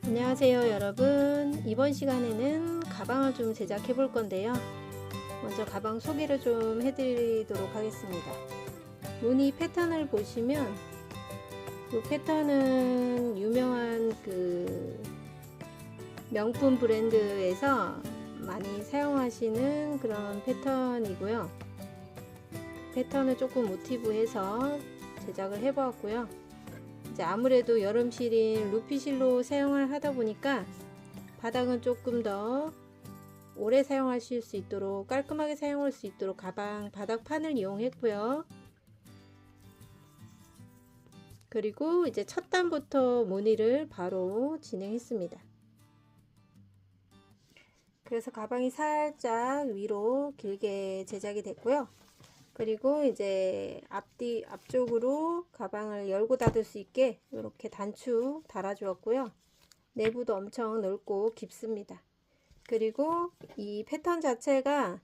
안녕하세요 여러분. 이번 시간에는 가방을 좀 제작해 볼 건데요. 먼저 가방 소개를 좀 해드리도록 하겠습니다. 무늬 패턴을 보시면 이 패턴은 유명한 명품 브랜드에서 많이 사용하시는 그런 패턴이고요. 패턴을 조금 모티브해서 제작을 해 보았고요. 이제 아무래도 여름실인 루피실로 사용을 하다 보니까 바닥은 조금 더 오래 사용하실 수 있도록 깔끔하게 사용할 수 있도록 가방 바닥판을 이용했고요. 그리고 이제 첫 단부터 무늬를 바로 진행했습니다. 그래서 가방이 살짝 위로 길게 제작이 됐고요. 그리고 이제 앞쪽으로 가방을 열고 닫을 수 있게 이렇게 단추 달아 주었고요. 내부도 엄청 넓고 깊습니다. 그리고 이 패턴 자체가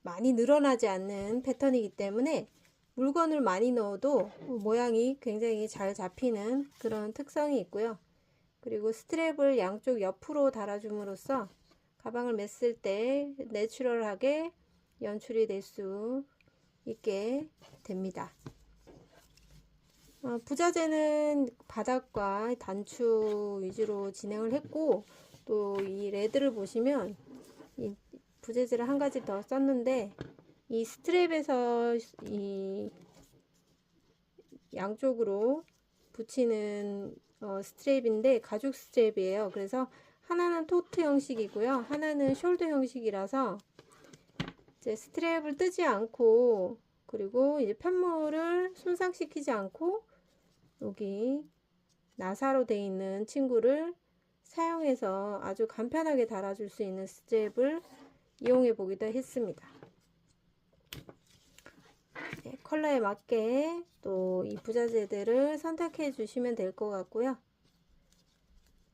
많이 늘어나지 않는 패턴이기 때문에 물건을 많이 넣어도 모양이 굉장히 잘 잡히는 그런 특성이 있고요. 그리고 스트랩을 양쪽 옆으로 달아줌으로써 가방을 맸을 때 내추럴하게 연출이 될 수 있게 됩니다. 부자재는 바닥과 단추 위주로 진행을 했고, 또 이 레드를 보시면 이 부재질을 한 가지 더 썼는데, 이 스트랩에서 이 양쪽으로 붙이는 스트랩인데 가죽 스트랩이에요. 그래서 하나는 토트 형식이고요, 하나는 숄더 형식이라서 이제 스트랩을 뜨지 않고, 그리고 이제 편물을 손상시키지 않고 여기 나사로 되어 있는 친구를 사용해서 아주 간편하게 달아줄 수 있는 스트랩을 이용해 보기도 했습니다. 네, 컬러에 맞게 또 이 부자재들을 선택해 주시면 될 것 같고요.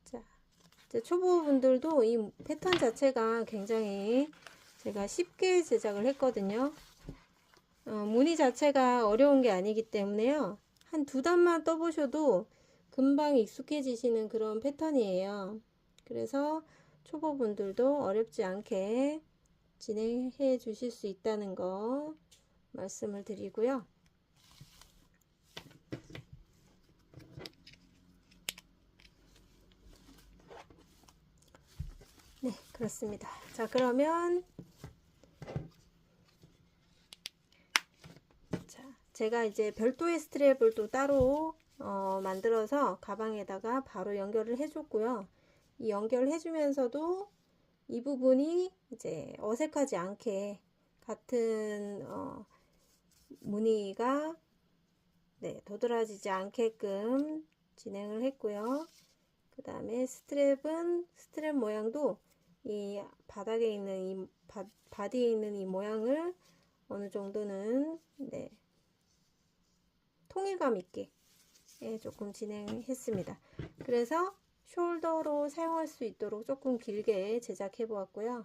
자, 이제 초보분들도 이 패턴 자체가 굉장히 제가 쉽게 제작을 했거든요. 무늬 자체가 어려운 게 아니기 때문에요. 한 두 단만 떠보셔도 금방 익숙해지시는 그런 패턴이에요. 그래서 초보분들도 어렵지 않게 진행해 주실 수 있다는 거 말씀을 드리고요. 네, 그렇습니다. 자, 그러면 제가 이제 별도의 스트랩을 또 따로 만들어서 가방에다가 바로 연결을 해줬고요. 이 연결을 해주면서도 이 부분이 이제 어색하지 않게 같은 무늬가 도드라지지 않게끔 진행을 했고요. 그 다음에 스트랩 모양도 이 바닥에 있는 이 바디에 있는 이 모양을 어느 정도는 통일감 있게 조금 진행했습니다. 그래서 숄더로 사용할 수 있도록 조금 길게 제작해 보았고요.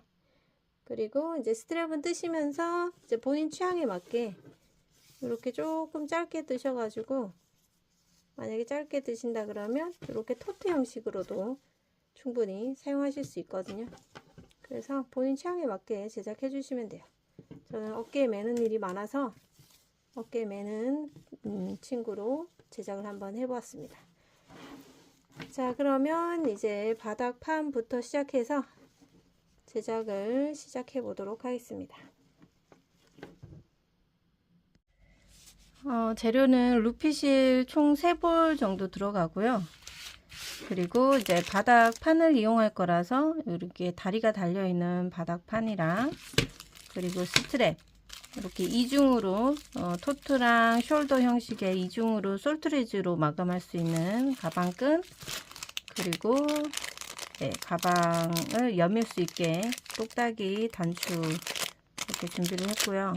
그리고 이제 스트랩은 뜨시면서 이제 본인 취향에 맞게 이렇게 조금 짧게 뜨셔가지고, 만약에 짧게 뜨신다 그러면 이렇게 토트 형식으로도 충분히 사용하실 수 있거든요. 그래서 본인 취향에 맞게 제작해 주시면 돼요. 저는 어깨에 매는 일이 많아서 어깨에 매는 친구로 제작을 한번 해보았습니다. 자, 그러면 이제 바닥판부터 시작해서 제작을 시작해 보도록 하겠습니다. 재료는 루피실 총 3볼 정도 들어가고요. 그리고 이제 바닥판을 이용할 거라서 이렇게 다리가 달려있는 바닥판이랑, 그리고 스트랩 이렇게 이중으로 토트랑 숄더 형식의 이중으로 솔트레지로 마감할 수 있는 가방끈, 그리고 가방을 여밀 수 있게 똑딱이 단추 이렇게 준비를 했고요.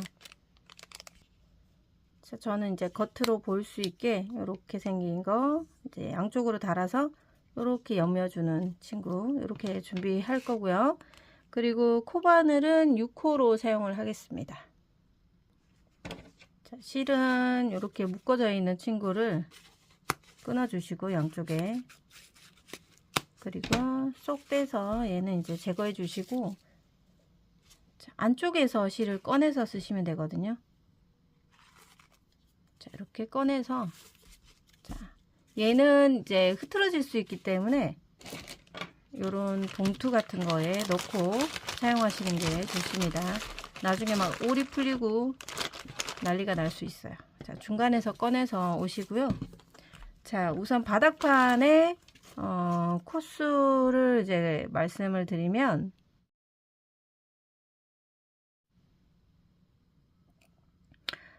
자, 저는 이제 겉으로 볼 수 있게 이렇게 생긴 거 이제 양쪽으로 달아서 이렇게 여며주는 친구 이렇게 준비할 거고요. 그리고 코바늘은 6호로 사용을 하겠습니다. 자, 실은 이렇게 묶어져 있는 친구를 끊어주시고 양쪽에, 그리고 쏙 빼서 얘는 이제 제거해 주시고, 안쪽에서 실을 꺼내서 쓰시면 되거든요. 자, 이렇게 꺼내서, 자, 얘는 이제 흐트러질 수 있기 때문에 요런 봉투 같은 거에 넣고 사용하시는 게 좋습니다. 나중에 막 올이 풀리고 난리가 날 수 있어요. 자, 중간에서 꺼내서 오시고요. 자, 우선 바닥판에 코스를 이제 말씀을 드리면,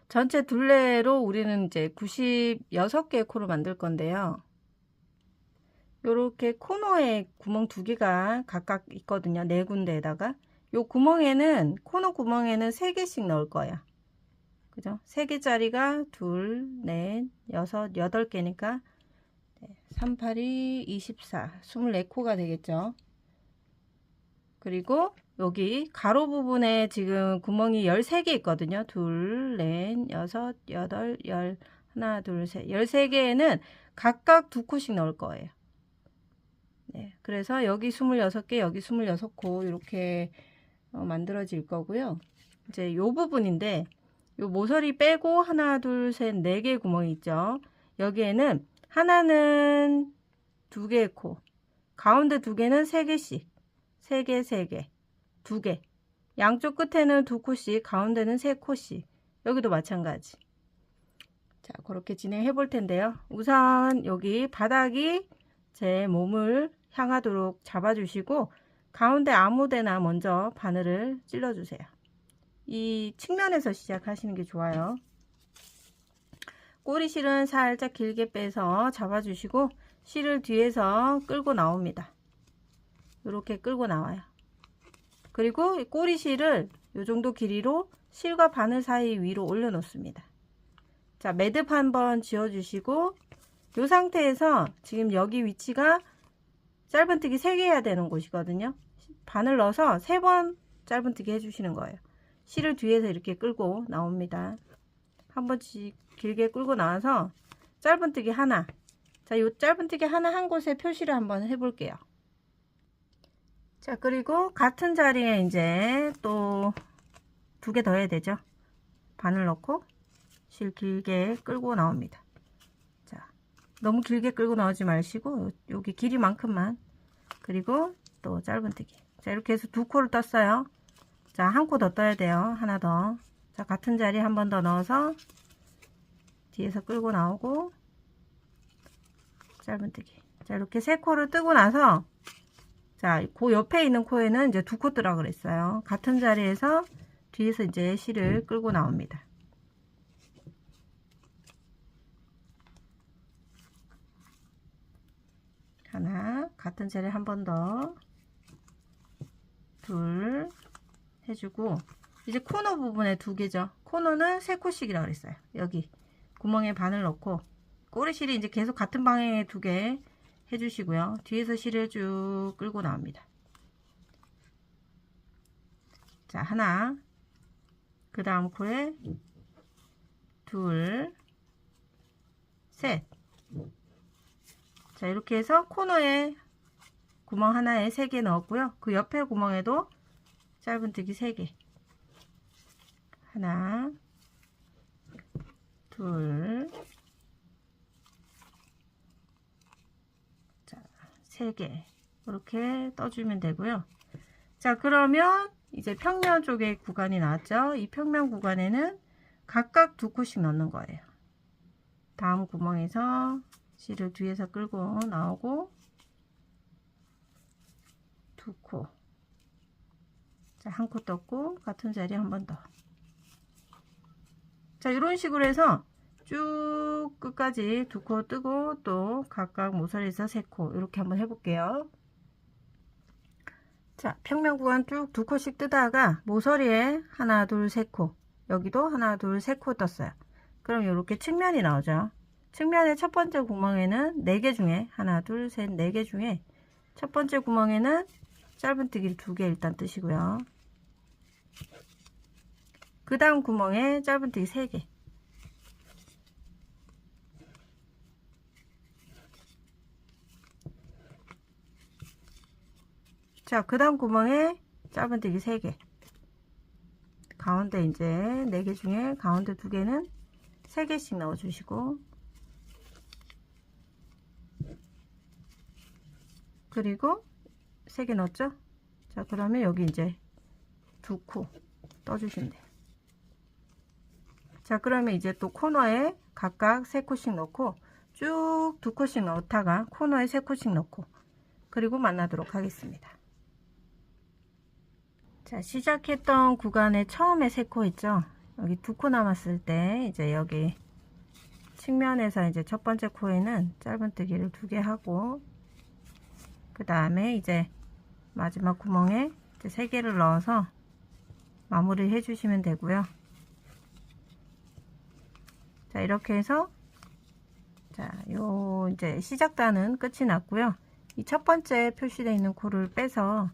전체 둘레로 우리는 이제 96개의 코를 만들 건데요. 요렇게 코너에 구멍 2개가 각각 있거든요. 4군데에다가. 요 구멍에는, 코너 구멍에는 3개씩 넣을 거예요. 그죠? 3개짜리가 2, 4, 6, 8개니까 3, 8, 2, 24, 24코가 되겠죠. 그리고 여기 가로 부분에 지금 구멍이 13개 있거든요. 2, 4, 6, 8, 10, 하나, 둘, 셋. 13개에는 각각 2코씩 넣을 거예요. 네, 그래서 여기 26개, 여기 26코 이렇게 만들어질 거고요. 이제 요 부분인데, 요 모서리 빼고 하나, 둘, 셋, 4개 구멍이 있죠. 여기에는 하나는 2개의 코, 가운데 2개는 3개씩, 3개, 3개, 2개, 양쪽 끝에는 2코씩, 가운데는 3코씩, 여기도 마찬가지. 자, 그렇게 진행해 볼 텐데요. 우선 여기 바닥이 제 몸을 향하도록 잡아주시고, 가운데 아무데나 먼저 바늘을 찔러주세요. 이 측면에서 시작하시는 게 좋아요. 꼬리실은 살짝 길게 빼서 잡아주시고, 실을 뒤에서 끌고 나옵니다. 이렇게 끌고 나와요. 그리고 꼬리실을 이 정도 길이로 실과 바늘 사이 위로 올려 놓습니다. 자, 매듭 한번 지어 주시고, 이 상태에서 지금 여기 위치가 짧은뜨기 3개 해야 되는 곳이거든요. 바늘 넣어서 3번 짧은뜨기 해주시는 거예요. 실을 뒤에서 이렇게 끌고 나옵니다. 한 번씩 길게 끌고 나와서 짧은뜨기 하나. 자, 요 짧은뜨기 하나 한 곳에 표시를 한번 해볼게요. 자, 그리고 같은 자리에 이제 또 2개 더 해야 되죠. 바늘 넣고 실 길게 끌고 나옵니다. 자, 너무 길게 끌고 나오지 마시고 여기 길이만큼만. 그리고 또 짧은뜨기. 자, 이렇게 해서 2코를 떴어요. 자, 한 코 더 떠야 돼요. 하나 더. 자, 같은 자리에 한 번 더 넣어서 뒤에서 끌고 나오고 짧은뜨기. 자, 이렇게 3코를 뜨고 나서, 자, 그 옆에 있는 코에는 이제 2코 뜨라 그랬어요. 같은 자리에서 뒤에서 이제 실을 끌고 나옵니다. 하나, 같은 자리에 한 번 더, 둘 해주고, 이제 코너 부분에 2개죠. 코너는 3코씩이라 그랬어요. 여기 구멍에 바늘 넣고, 꼬리실이 이제 계속 같은 방향에 2개 해주시고요. 뒤에서 실을 쭉 끌고 나옵니다. 자, 하나, 그 다음 코에 둘, 셋. 자, 이렇게 해서 코너에 구멍 하나에 3개 넣었고요. 그 옆에 구멍에도 짧은뜨기 3개. 하나, 둘, 자, 3개. 이렇게 떠주면 되고요. 자, 그러면 이제 평면 쪽에 구간이 나왔죠. 이 평면 구간에는 각각 2코씩 넣는 거예요. 다음 구멍에서 실을 뒤에서 끌고 나오고 2코. 자, 1코 떴고 같은 자리에 한 번 더. 자, 이런 식으로 해서 쭉 끝까지 2코 뜨고 또 각각 모서리에서 3코 이렇게 한번 해볼게요. 자, 평면 구간 쭉 2코씩 뜨다가 모서리에 하나, 둘, 3코, 여기도 하나, 둘, 3코 떴어요. 그럼 이렇게 측면이 나오죠. 측면의 첫 번째 구멍에는 4개 중에 하나, 둘, 셋, 4개 중에 첫 번째 구멍에는 짧은뜨기를 2개 일단 뜨시고요. 그 다음 구멍에 짧은뜨기 3개. 자, 그 다음 구멍에 짧은뜨기 3개. 가운데 이제 4개 중에 가운데 2개는 3개씩 넣어주시고, 그리고 3개 넣었죠? 자, 그러면 여기 이제 2코 떠주시면 돼요. 자, 그러면 이제 또 코너에 각각 3코씩 넣고 쭉 2코씩 넣다가 코너에 3코씩 넣고, 그리고 만나도록 하겠습니다. 자, 시작했던 구간에 처음에 3코 있죠? 여기 2코 남았을 때 이제 여기 측면에서 이제 첫 번째 코에는 짧은뜨기를 2개 하고, 그 다음에 이제 마지막 구멍에 이제 3개를 넣어서 마무리를 해주시면 되고요. 자, 이렇게 해서 자, 요 이제 시작단은 끝이 났고요. 이 첫 번째 표시되어 있는 코를 빼서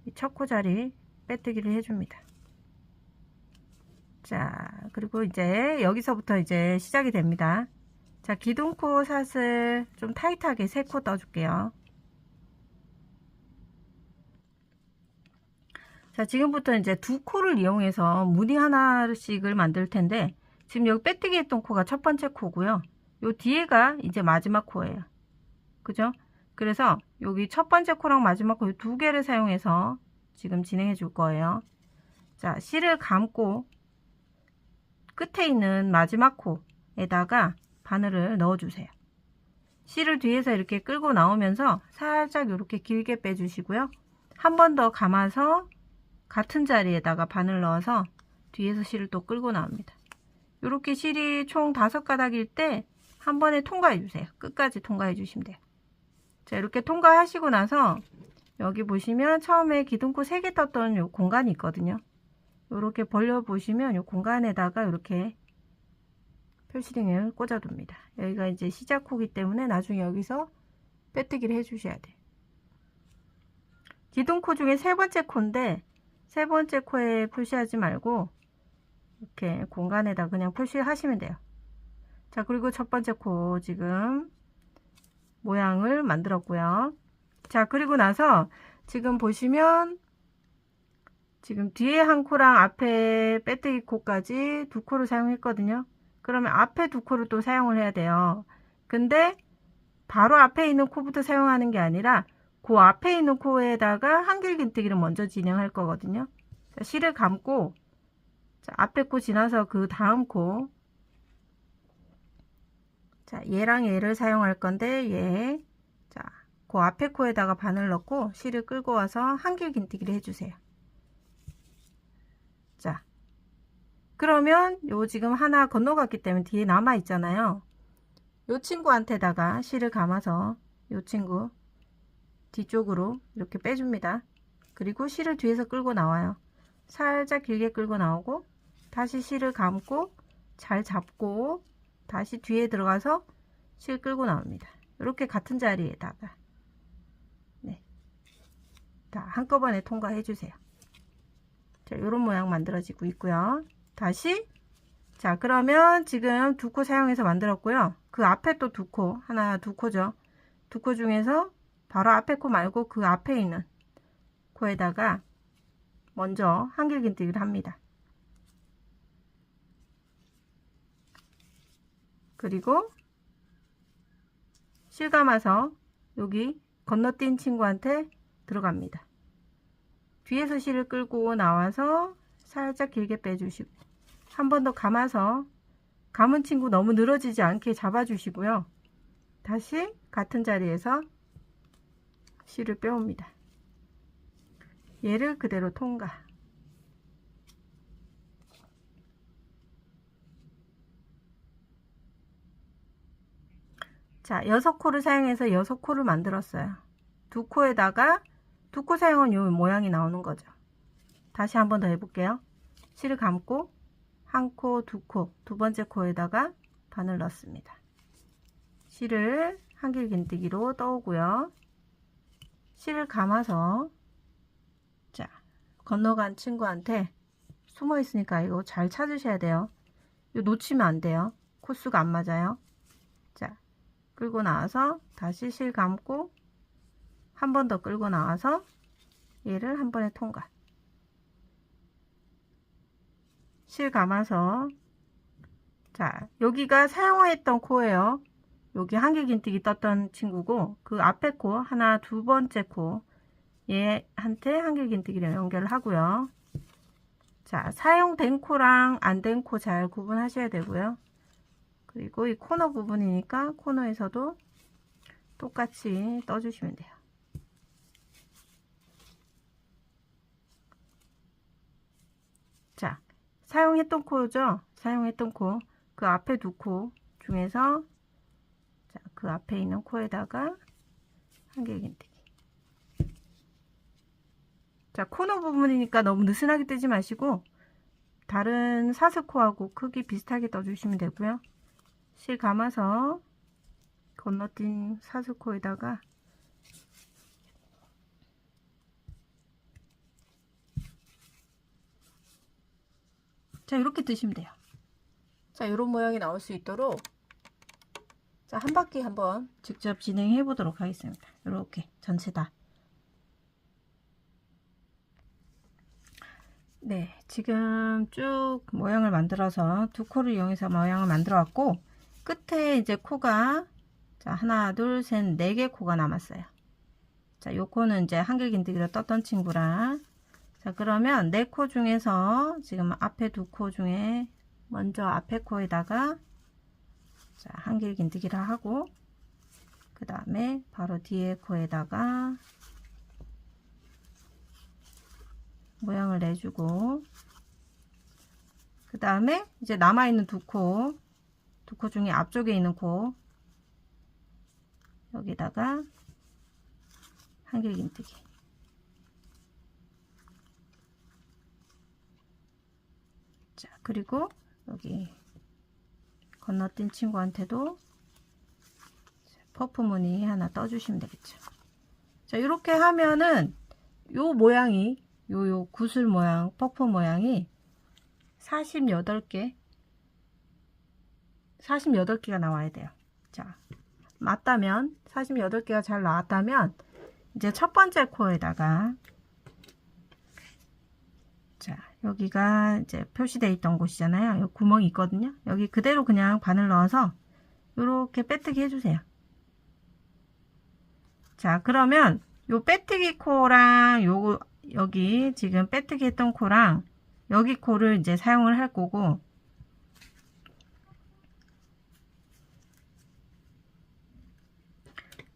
이 첫 코 자리 빼뜨기를 해줍니다. 자, 그리고 이제 여기서부터 이제 시작이 됩니다. 자, 기둥코 샷을 좀 타이트하게 3코 떠줄게요. 자, 지금부터 이제 2코를 이용해서 무늬 하나씩을 만들 텐데, 지금 여기 빼뜨기 했던 코가 첫 번째 코고요. 요 뒤에가 이제 마지막 코예요. 그죠? 그래서 여기 첫 번째 코랑 마지막 코 2개를 사용해서 지금 진행해 줄 거예요. 자, 실을 감고 끝에 있는 마지막 코에다가 바늘을 넣어 주세요. 실을 뒤에서 이렇게 끌고 나오면서 살짝 이렇게 길게 빼 주시고요. 한 번 더 감아서 같은 자리에다가 바늘 넣어서 뒤에서 실을 또 끌고 나옵니다. 이렇게 실이 총 5가닥일 때 한 번에 통과해 주세요. 끝까지 통과해 주시면 돼요. 자, 이렇게 통과하시고 나서 여기 보시면 처음에 기둥코 3개 떴던 요 공간이 있거든요. 이렇게 벌려 보시면 요 공간에다가 이렇게 표시링을 꽂아 둡니다. 여기가 이제 시작 코기 때문에 나중에 여기서 빼뜨기를 해 주셔야 돼요. 기둥코 중에 3번째 코인데 3번째 코에 표시하지 말고 이렇게 공간에다 그냥 표시하시면 돼요. 자, 그리고 첫 번째 코 지금 모양을 만들었고요. 자, 그리고 나서 지금 보시면 지금 뒤에 한 코랑 앞에 빼뜨기 코까지 2코를 사용했거든요. 그러면 앞에 2코를 또 사용을 해야 돼요. 근데 바로 앞에 있는 코부터 사용하는 게 아니라 그 앞에 있는 코에다가 한길긴뜨기를 먼저 진행할 거거든요. 자, 실을 감고 자, 앞에 코 지나서 그 다음 코, 자, 얘랑 얘를 사용할 건데 얘, 자, 그 앞에 코에다가 바늘 넣고 실을 끌고 와서 한길긴뜨기를 해주세요. 자, 그러면 요 지금 하나 건너갔기 때문에 뒤에 남아 있잖아요. 요 친구한테다가 실을 감아서 요 친구 뒤쪽으로 이렇게 빼줍니다. 그리고 실을 뒤에서 끌고 나와요. 살짝 길게 끌고 나오고 다시 실을 감고 잘 잡고 다시 뒤에 들어가서 실 끌고 나옵니다. 이렇게 같은 자리에다가 네, 다 한꺼번에 통과해 주세요. 자, 이런 모양 만들어지고 있고요. 다시 자, 그러면 지금 2코 사용해서 만들었고요. 그 앞에 또 2코, 하나 2코죠. 2코 중에서 바로 앞에 코 말고 그 앞에 있는 코에다가 먼저 한길긴뜨기를 합니다. 그리고 실 감아서 여기 건너뛴 친구한테 들어갑니다. 뒤에서 실을 끌고 나와서 살짝 길게 빼주시고 한 번 더 감아서 감은 친구 너무 늘어지지 않게 잡아주시고요. 다시 같은 자리에서 실을 빼옵니다. 얘를 그대로 통과. 자, 6코를 사용해서 6코를 만들었어요. 2코에다가 2코 사용한 요 모양이 나오는 거죠. 다시 한 번 더 해볼게요. 실을 감고 한 코, 2코, 두 번째 코에다가 바늘 넣습니다. 실을 한길긴뜨기로 떠오고요. 실을 감아서 자, 건너간 친구한테 숨어 있으니까 이거 잘 찾으셔야 돼요. 이거 놓치면 안 돼요. 코수가 안 맞아요. 자, 끌고 나와서 다시 실 감고 한 번 더 끌고 나와서 얘를 한 번에 통과. 실 감아서, 자, 여기가 사용했던 코예요. 여기 한길긴뜨기 떴던 친구고, 그 앞에 코, 하나, 두 번째 코, 얘한테 한길긴뜨기를 연결을 하고요. 자, 사용된 코랑 안 된 코 잘 구분하셔야 되고요. 그리고 이 코너 부분이니까 코너에서도 똑같이 떠주시면 돼요. 자, 사용했던 코죠. 사용했던 코, 그 앞에 두 코 중에서, 자, 그 앞에 있는 코에다가 한길긴뜨기. 자, 코너 부분이니까 너무 느슨하게 뜨지 마시고 다른 사슬코하고 크기 비슷하게 떠주시면 되고요. 실 감아서 건너뛴 사슬코에다가, 자, 이렇게 뜨시면 돼요. 자, 이런 모양이 나올 수 있도록, 자, 한 바퀴 한번 직접 진행해 보도록 하겠습니다. 이렇게 전체 다. 네, 지금 쭉 모양을 만들어서 두 코를 이용해서 모양을 만들어 왔고, 끝에 이제 코가, 자, 하나, 둘, 셋, 네 개 코가 남았어요. 자, 요 코는 이제 한길긴뜨기로 떴던 친구라. 자, 그러면 네 코 중에서 지금 앞에 두 코 중에 먼저 앞에 코에다가, 자, 한길긴뜨기를 하고, 그 다음에 바로 뒤에 코에다가 모양을 내주고, 그 다음에 이제 남아있는 두 코 중에 앞쪽에 있는 코, 여기다가 한길긴뜨기. 자, 그리고 여기 건너뛴 친구한테도 퍼프 무늬 하나 떠주시면 되겠죠. 자, 이렇게 하면은 요 모양이, 요 구슬 모양, 퍼프 모양이 48개가 나와야 돼요. 자, 맞다면 48개가 잘 나왔다면 이제 첫 번째 코에다가, 자, 여기가 이제 표시되어 있던 곳이잖아요. 여기 구멍이 있거든요. 여기 그대로 그냥 바늘 넣어서 이렇게 빼뜨기 해주세요. 자, 그러면 요 빼뜨기 코랑 여기 지금 빼뜨기 했던 코랑 여기 코를 이제 사용을 할 거고,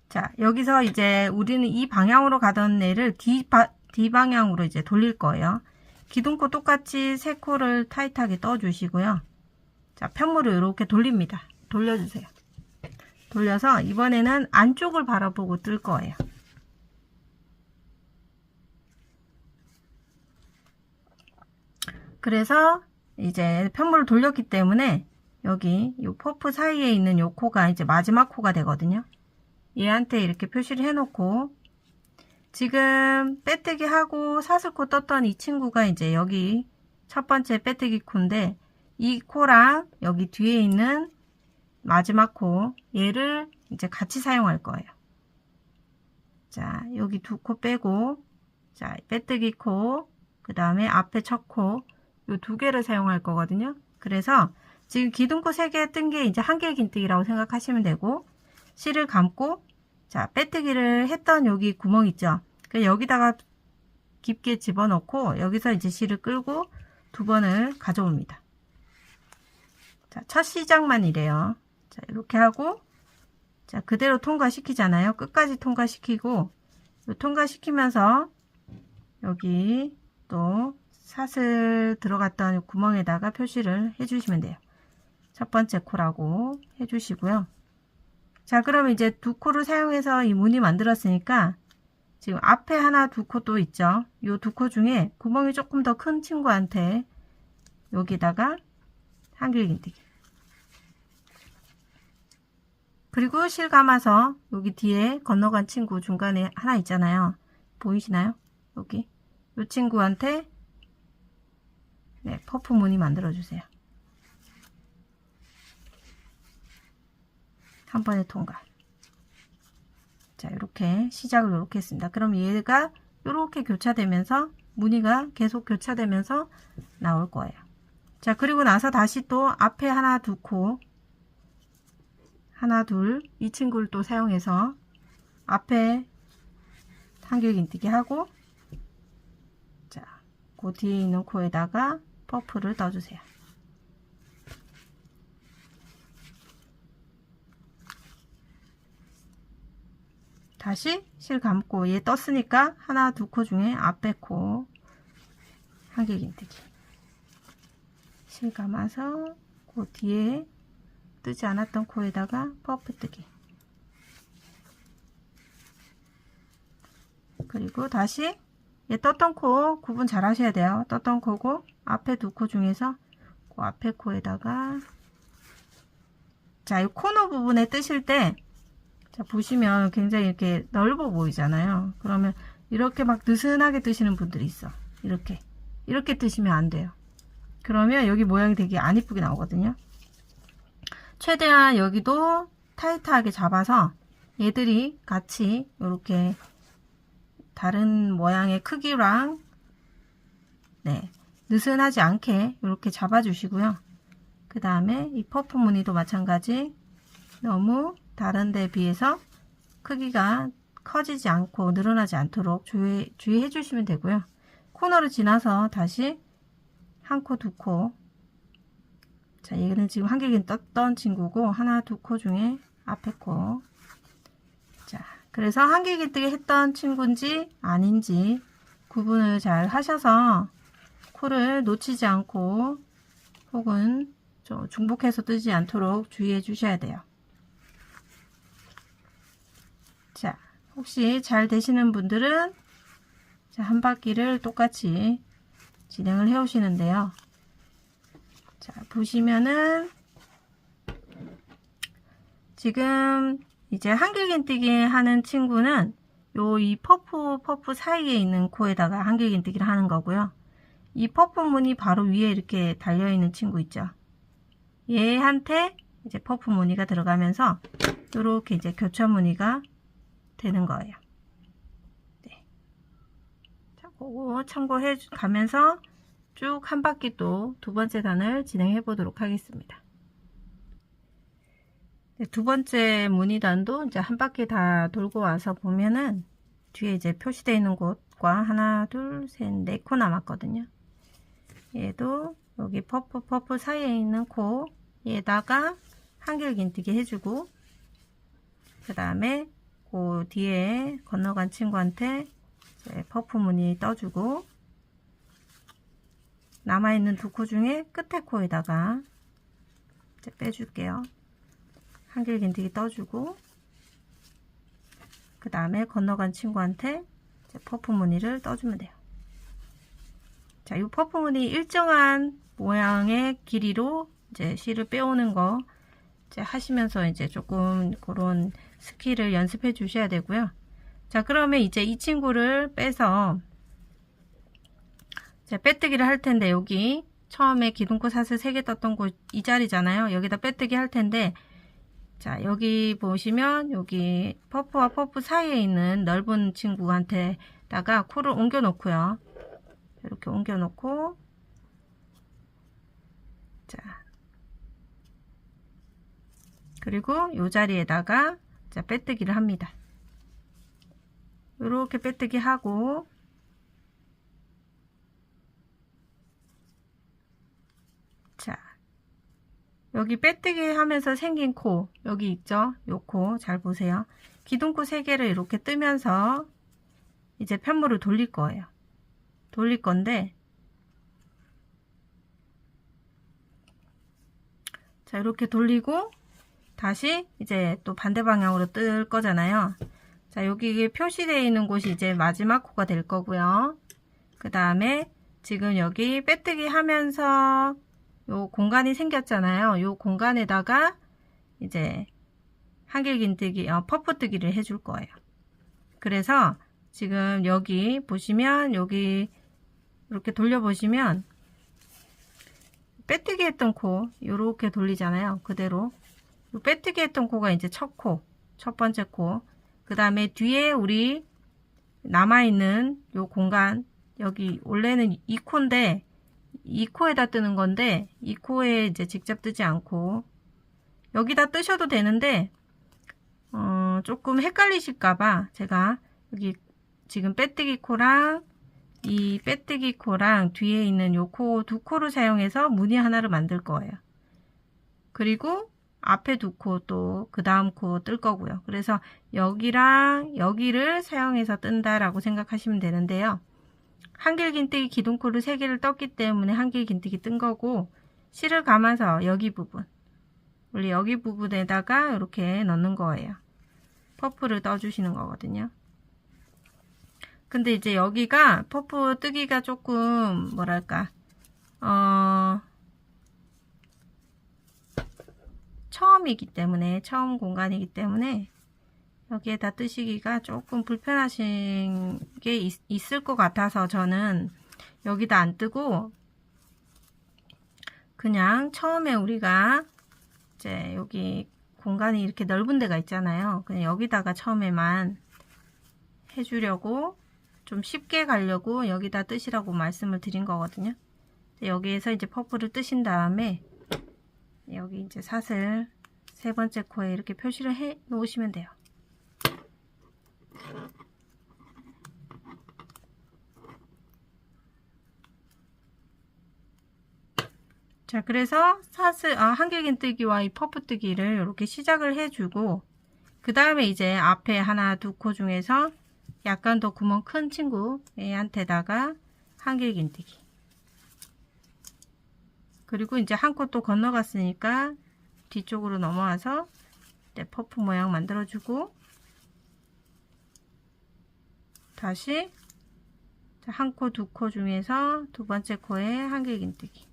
자, 여기서 이제 우리는 이 방향으로 가던 애를 D 방향으로 이제 돌릴 거예요. 기둥코 똑같이 세 코를 타이트하게 떠 주시고요. 자, 편물을 이렇게 돌립니다. 돌려주세요. 돌려서 이번에는 안쪽을 바라보고 뜰 거예요. 그래서 이제 편물을 돌렸기 때문에 여기 요 퍼프 사이에 있는 요 코가 이제 마지막 코가 되거든요. 얘한테 이렇게 표시를 해 놓고, 지금 빼뜨기 하고 사슬코 떴던 이 친구가 이제 여기 첫 번째 빼뜨기 코인데, 이 코랑 여기 뒤에 있는 마지막 코, 얘를 이제 같이 사용할 거예요. 자, 여기 두 코 빼고, 자, 빼뜨기 코, 그 다음에 앞에 첫 코, 요 두 개를 사용할 거거든요. 그래서 지금 기둥코 3개 뜬 게 이제 한길긴뜨기라고 생각하시면 되고, 실을 감고, 자, 빼뜨기를 했던 여기 구멍 있죠. 여기다가 깊게 집어넣고 여기서 이제 실을 끌고 두 번을 가져옵니다. 자, 첫 시작만 이래요. 자, 이렇게 하고, 자, 그대로 통과시키잖아요. 끝까지 통과시키고, 통과시키면서 여기 또 사슬 들어갔던 구멍에다가 표시를 해주시면 돼요. 첫 번째 코라고 해주시고요. 자, 그러면 이제 두 코를 사용해서 이 무늬 만들었으니까 지금 앞에 하나, 두 코 또 있죠. 이 두 코 중에 구멍이 조금 더 큰 친구한테 여기다가 한길긴뜨기. 그리고 실 감아서 여기 뒤에 건너간 친구 중간에 하나 있잖아요. 보이시나요? 여기 이 친구한테, 네, 퍼프 무늬 만들어 주세요. 한 번에 통과. 자, 이렇게 시작을 이렇게 했습니다. 그럼 얘가 이렇게 교차되면서 무늬가 계속 교차되면서 나올 거예요. 자, 그리고 나서 다시 또 앞에 하나 두 코, 하나 둘, 이 친구를 또 사용해서 앞에 한길긴뜨기 하고, 자, 그 뒤에 있는 코에다가 퍼프를 떠주세요. 다시 실 감고, 얘 떴으니까 하나 두 코 중에 앞에 코 한길긴뜨기, 실 감아서 그 뒤에 뜨지 않았던 코에다가 퍼프 뜨기, 그리고 다시 얘 떴던 코 구분 잘 하셔야 돼요. 떴던 코고 앞에 두 코 중에서 그 앞에 코에다가, 자, 이 코너 부분에 뜨실 때, 자, 보시면 굉장히 이렇게 넓어 보이잖아요. 그러면 이렇게 막 느슨하게 뜨시는 분들이 있어. 이렇게 뜨시면 안 돼요. 그러면 여기 모양이 되게 안 이쁘게 나오거든요. 최대한 여기도 타이트하게 잡아서 얘들이 같이 이렇게 다른 모양의 크기랑, 네, 느슨하지 않게 이렇게 잡아 주시고요. 그 다음에 이 퍼프 무늬도 마찬가지, 너무 다른 데 비해서 크기가 커지지 않고 늘어나지 않도록 주의해 주시면 되고요. 코너를 지나서 다시 한 코, 두 코, 자, 얘는 지금 한길긴 떴던 친구고 하나 두 코 중에 앞에 코, 자, 그래서 한길긴뜨기 했던 친구인지 아닌지 구분을 잘 하셔서 코를 놓치지 않고 혹은 좀 중복해서 뜨지 않도록 주의해 주셔야 돼요. 자, 혹시 잘 되시는 분들은 자, 한 바퀴를 똑같이 진행을 해 오시는데요. 자, 보시면은 지금 이제 한길긴뜨기 하는 친구는 이 퍼프 사이에 있는 코에다가 한길긴뜨기를 하는 거고요. 이 퍼프 무늬 바로 위에 이렇게 달려있는 친구 있죠. 얘한테 이제 퍼프 무늬가 들어가면서 이렇게 이제 교차 무늬가 되는 거예요. 네. 자, 그거 참고해 가면서 쭉 한 바퀴 또 두 번째 단을 진행해 보도록 하겠습니다. 네, 두 번째 무늬단도 이제 한 바퀴 다 돌고 와서 보면은 뒤에 이제 표시되어 있는 곳과 하나, 둘, 셋, 네 코 남았거든요. 얘도 여기 퍼프 사이에 있는 코에다가 한길긴뜨기 해주고, 그 다음에 그 뒤에 건너간 친구한테 이제 퍼프 무늬 떠주고, 남아있는 두 코 중에 끝에 코에다가 이제 빼줄게요. 한길긴뜨기 떠주고, 그 다음에 건너간 친구한테 이제 퍼프 무늬를 떠주면 돼요. 자, 이 퍼프 무늬 일정한 모양의 길이로 이제 실을 빼오는 거 이제 하시면서 이제 조금 그런 스킬을 연습해 주셔야 되고요. 자, 그러면 이제 이 친구를 빼서 이제 빼뜨기를 할 텐데, 여기 처음에 기둥코 사슬 3개 떴던 곳 이 자리잖아요. 여기다 빼뜨기 할 텐데, 자, 여기 보시면 여기 퍼프와 퍼프 사이에 있는 넓은 친구한테다가 코를 옮겨 놓고요. 이렇게 옮겨 놓고, 자, 그리고 이 자리에다가 자, 빼뜨기를 합니다. 이렇게 빼뜨기 하고, 자, 여기 빼뜨기 하면서 생긴 코 여기 있죠? 요 코 잘 보세요. 기둥코 3개를 이렇게 뜨면서 이제 편물을 돌릴 거예요. 돌릴 건데, 자, 이렇게 돌리고 다시 이제 또 반대 방향으로 뜰 거잖아요. 자, 여기 표시되어 있는 곳이 이제 마지막 코가 될 거고요. 그 다음에 지금 여기 빼뜨기 하면서 요 공간이 생겼잖아요. 요 공간에다가 이제 한길긴뜨기, 퍼프뜨기를 해줄 거예요. 그래서 지금 여기 보시면, 여기 이렇게 돌려보시면 빼뜨기 했던 코 요렇게 돌리잖아요. 그대로 요 빼뜨기 했던 코가 이제 첫 번째 코, 그 다음에 뒤에 우리 남아있는 요 공간, 여기 원래는 2코인데 2코에다 뜨는 건데 2코에 이제 직접 뜨지 않고 여기다 뜨셔도 되는데 조금 헷갈리실까봐 제가 여기 지금 빼뜨기 코랑 이 빼뜨기 코랑 뒤에 있는 요 코 두 코를 사용해서 무늬 하나를 만들 거예요. 그리고 앞에 두 코 또 그 다음 코 뜰 거고요. 그래서 여기랑 여기를 사용해서 뜬다라고 생각하시면 되는데요. 한길긴뜨기 기둥코를 3개를 떴기 때문에 한길긴뜨기 뜬 거고, 실을 감아서 여기 부분, 원래 여기 부분에다가 이렇게 넣는 거예요. 퍼프를 떠주시는 거거든요. 근데 이제 여기가 퍼프 뜨기가 조금 뭐랄까 처음이기 때문에, 처음 공간이기 때문에 여기에다 뜨시기가 조금 불편하신 게 있을 것 같아서 저는 여기다 안 뜨고 그냥 처음에 우리가 이제 여기 공간이 이렇게 넓은 데가 있잖아요. 그냥 여기다가 처음에만 해주려고, 좀 쉽게 가려고 여기다 뜨시라고 말씀을 드린 거거든요. 여기에서 이제 퍼프를 뜨신 다음에 여기 이제 사슬 3번째 코에 이렇게 표시를 해 놓으시면 돼요. 자, 그래서 사슬, 한길긴뜨기와 이 퍼프뜨기를 이렇게 시작을 해주고, 그 다음에 이제 앞에 하나, 두 코 중에서 약간 더 구멍 큰 친구 얘한테다가 한길긴뜨기. 그리고 이제 한 코 또 건너갔으니까 뒤쪽으로 넘어와서 퍼프 모양 만들어주고, 다시 한 코, 두 코 중에서 두 번째 코에 한길긴뜨기.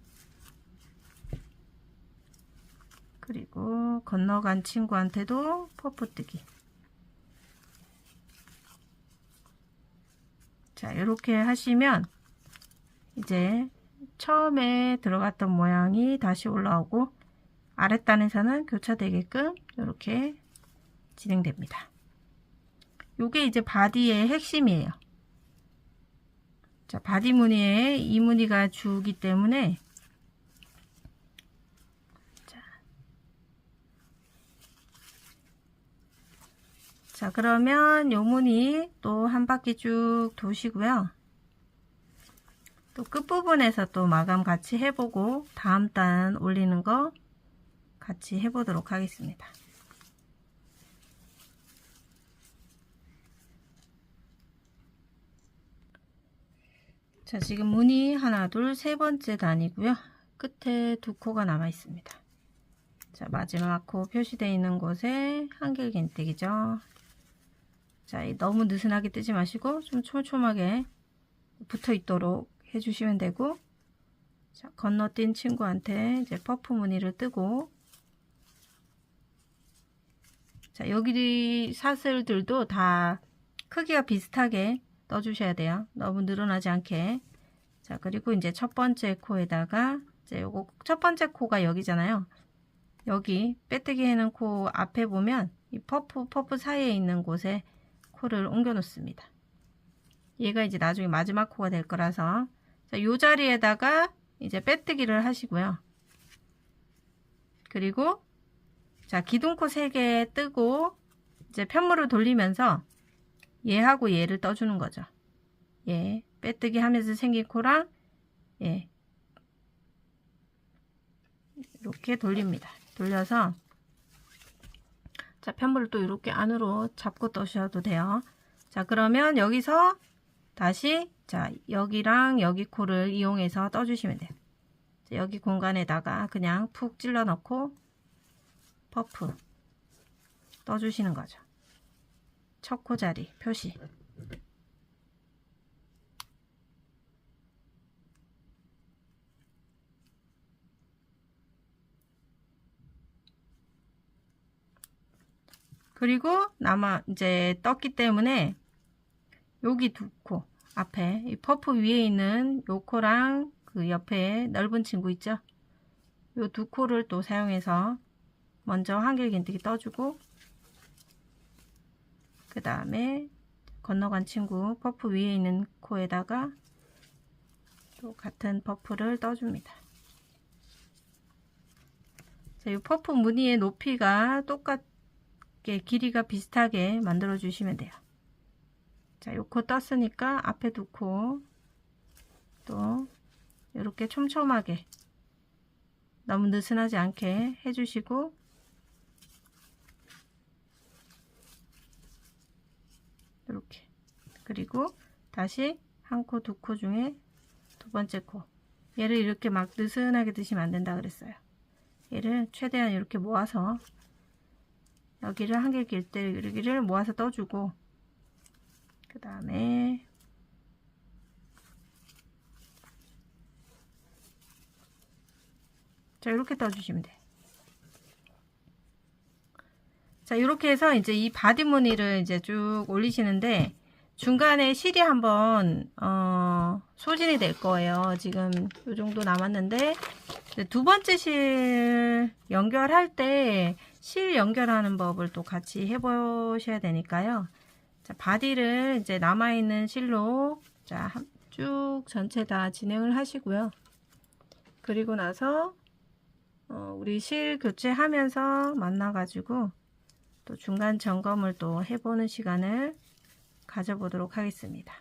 그리고 건너간 친구한테도 퍼프뜨기. 자, 이렇게 하시면 이제 처음에 들어갔던 모양이 다시 올라오고 아랫단에서는 교차되게끔 이렇게 진행됩니다. 요게 이제 바디의 핵심이에요. 자, 바디 무늬에 이 무늬가 주기 때문에, 자, 그러면 요 무늬 또 한 바퀴 쭉 도시고요. 또 끝부분에서 또 마감 같이 해보고 다음 단 올리는 거 같이 해보도록 하겠습니다. 자, 지금 무늬 하나, 둘, 세 번째 단이고요. 끝에 두 코가 남아 있습니다. 자, 마지막 코 표시되어 있는 곳에 한길긴뜨기죠. 자, 너무 느슨하게 뜨지 마시고 좀 촘촘하게 붙어 있도록 해주시면 되고, 자, 건너뛴 친구한테 이제 퍼프 무늬를 뜨고, 자, 여기 사슬들도 다 크기가 비슷하게 떠주셔야 돼요. 너무 늘어나지 않게. 자, 그리고 이제 첫 번째 코에다가 이제 요거 첫 번째 코가 여기잖아요. 여기 빼뜨기 해놓은 코 앞에 보면 이 퍼프 사이에 있는 곳에 코를 옮겨 놓습니다. 얘가 이제 나중에 마지막 코가 될 거라서, 자, 요 자리에다가 이제 빼뜨기를 하시고요. 그리고 자, 기둥코 3개 뜨고 이제 편물을 돌리면서 얘하고 얘를 떠주는 거죠. 얘 빼뜨기 하면서 생긴 코랑 얘 이렇게 돌립니다. 돌려서, 자, 편물을 또 이렇게 안으로 잡고 떠셔도 돼요. 자, 그러면 여기서 다시, 자, 여기랑 여기 코를 이용해서 떠주시면 돼요. 자, 여기 공간에다가 그냥 푹 찔러 넣고 퍼프 떠주시는 거죠. 첫 코 자리 표시. 그리고 이제 떴기 때문에 여기 두 코 앞에 이 퍼프 위에 있는 요 코랑 그 옆에 넓은 친구 있죠? 요 두 코를 또 사용해서 먼저 한길긴뜨기 떠주고, 그 다음에 건너간 친구 퍼프 위에 있는 코에다가 또 같은 퍼프를 떠줍니다. 자, 이 퍼프 무늬의 높이가 똑같게 길이가 비슷하게 만들어 주시면 돼요. 자, 요 코 떴으니까 앞에 두 코 또 이렇게 촘촘하게 너무 느슨하지 않게 해주시고, 이렇게, 그리고 다시 한 코, 두 코 중에 두 번째 코, 얘를 이렇게 막 느슨하게 드시면 안 된다 그랬어요. 얘를 최대한 이렇게 모아서 여기를 한길 길 때 여기를 모아서 떠주고, 그 다음에 자, 이렇게 떠주시면 돼요. 자, 이렇게 해서 이제 이 바디 무늬를 이제 쭉 올리시는데, 중간에 실이 한번 소진이 될 거예요. 지금 이 정도 남았는데, 두 번째 실 연결할 때 실 연결하는 법을 또 같이 해보셔야 되니까요. 자, 바디를 이제 남아있는 실로 자, 쭉 전체 다 진행을 하시고요. 그리고 나서 우리 실 교체하면서 만나가지고 또 중간 점검을 또 해보는 시간을 가져보도록 하겠습니다.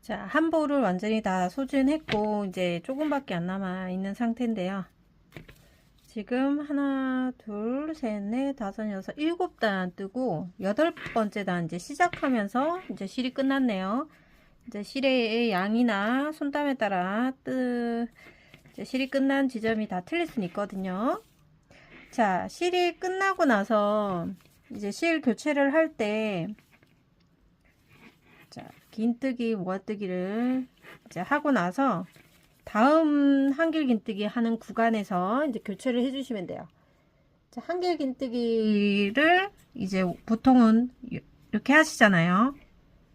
자, 한 볼을 완전히 다 소진했고 이제 조금밖에 안 남아 있는 상태인데요. 지금 하나, 둘, 셋, 넷, 다섯, 여섯, 일곱 단 뜨고 여덟 번째 단 이제 시작하면서 이제 실이 끝났네요. 이제 실의 양이나 손땀에 따라 이제 실이 끝난 지점이 다 틀릴 수는 있거든요. 자, 실이 끝나고 나서 이제 실 교체를 할 때 자, 긴뜨기, 모아뜨기를 이제 하고 나서 다음 한길 긴뜨기 하는 구간에서 이제 교체를 해주시면 돼요. 자, 한길 긴뜨기를 이제 보통은 이렇게 하시잖아요.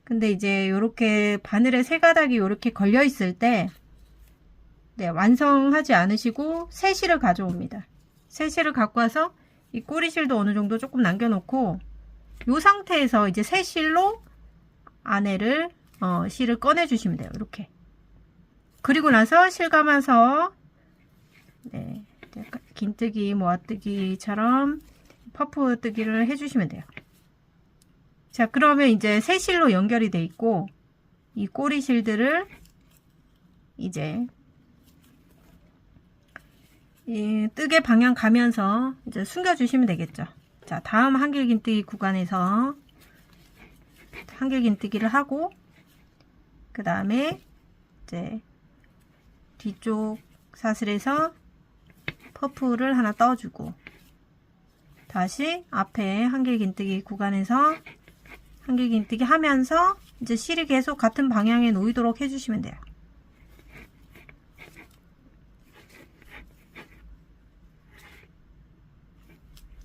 근데 이제 이렇게 바늘에 세 가닥이 이렇게 걸려 있을 때 네, 완성하지 않으시고 새 실을 가져옵니다. 새 실을 갖고 와서 이 꼬리실도 어느 정도 조금 남겨놓고 이 상태에서 이제 새 실로 안에를 실을 꺼내 주시면 돼요. 이렇게. 그리고 나서 실 감아서 네, 긴뜨기, 모아뜨기처럼 퍼프 뜨기를 해주시면 돼요. 자, 그러면 이제 새 실로 연결이 돼 있고 이 꼬리 실들을 이제 이 뜨개 방향 가면서 이제 숨겨 주시면 되겠죠. 자, 다음 한길 긴뜨기 구간에서 한길 긴뜨기를 하고 그 다음에 이제 뒤쪽 사슬에서 퍼프를 하나 떠주고 다시 앞에 한길 긴뜨기 구간에서 한길 긴뜨기 하면서 이제 실이 계속 같은 방향에 놓이도록 해주시면 돼요.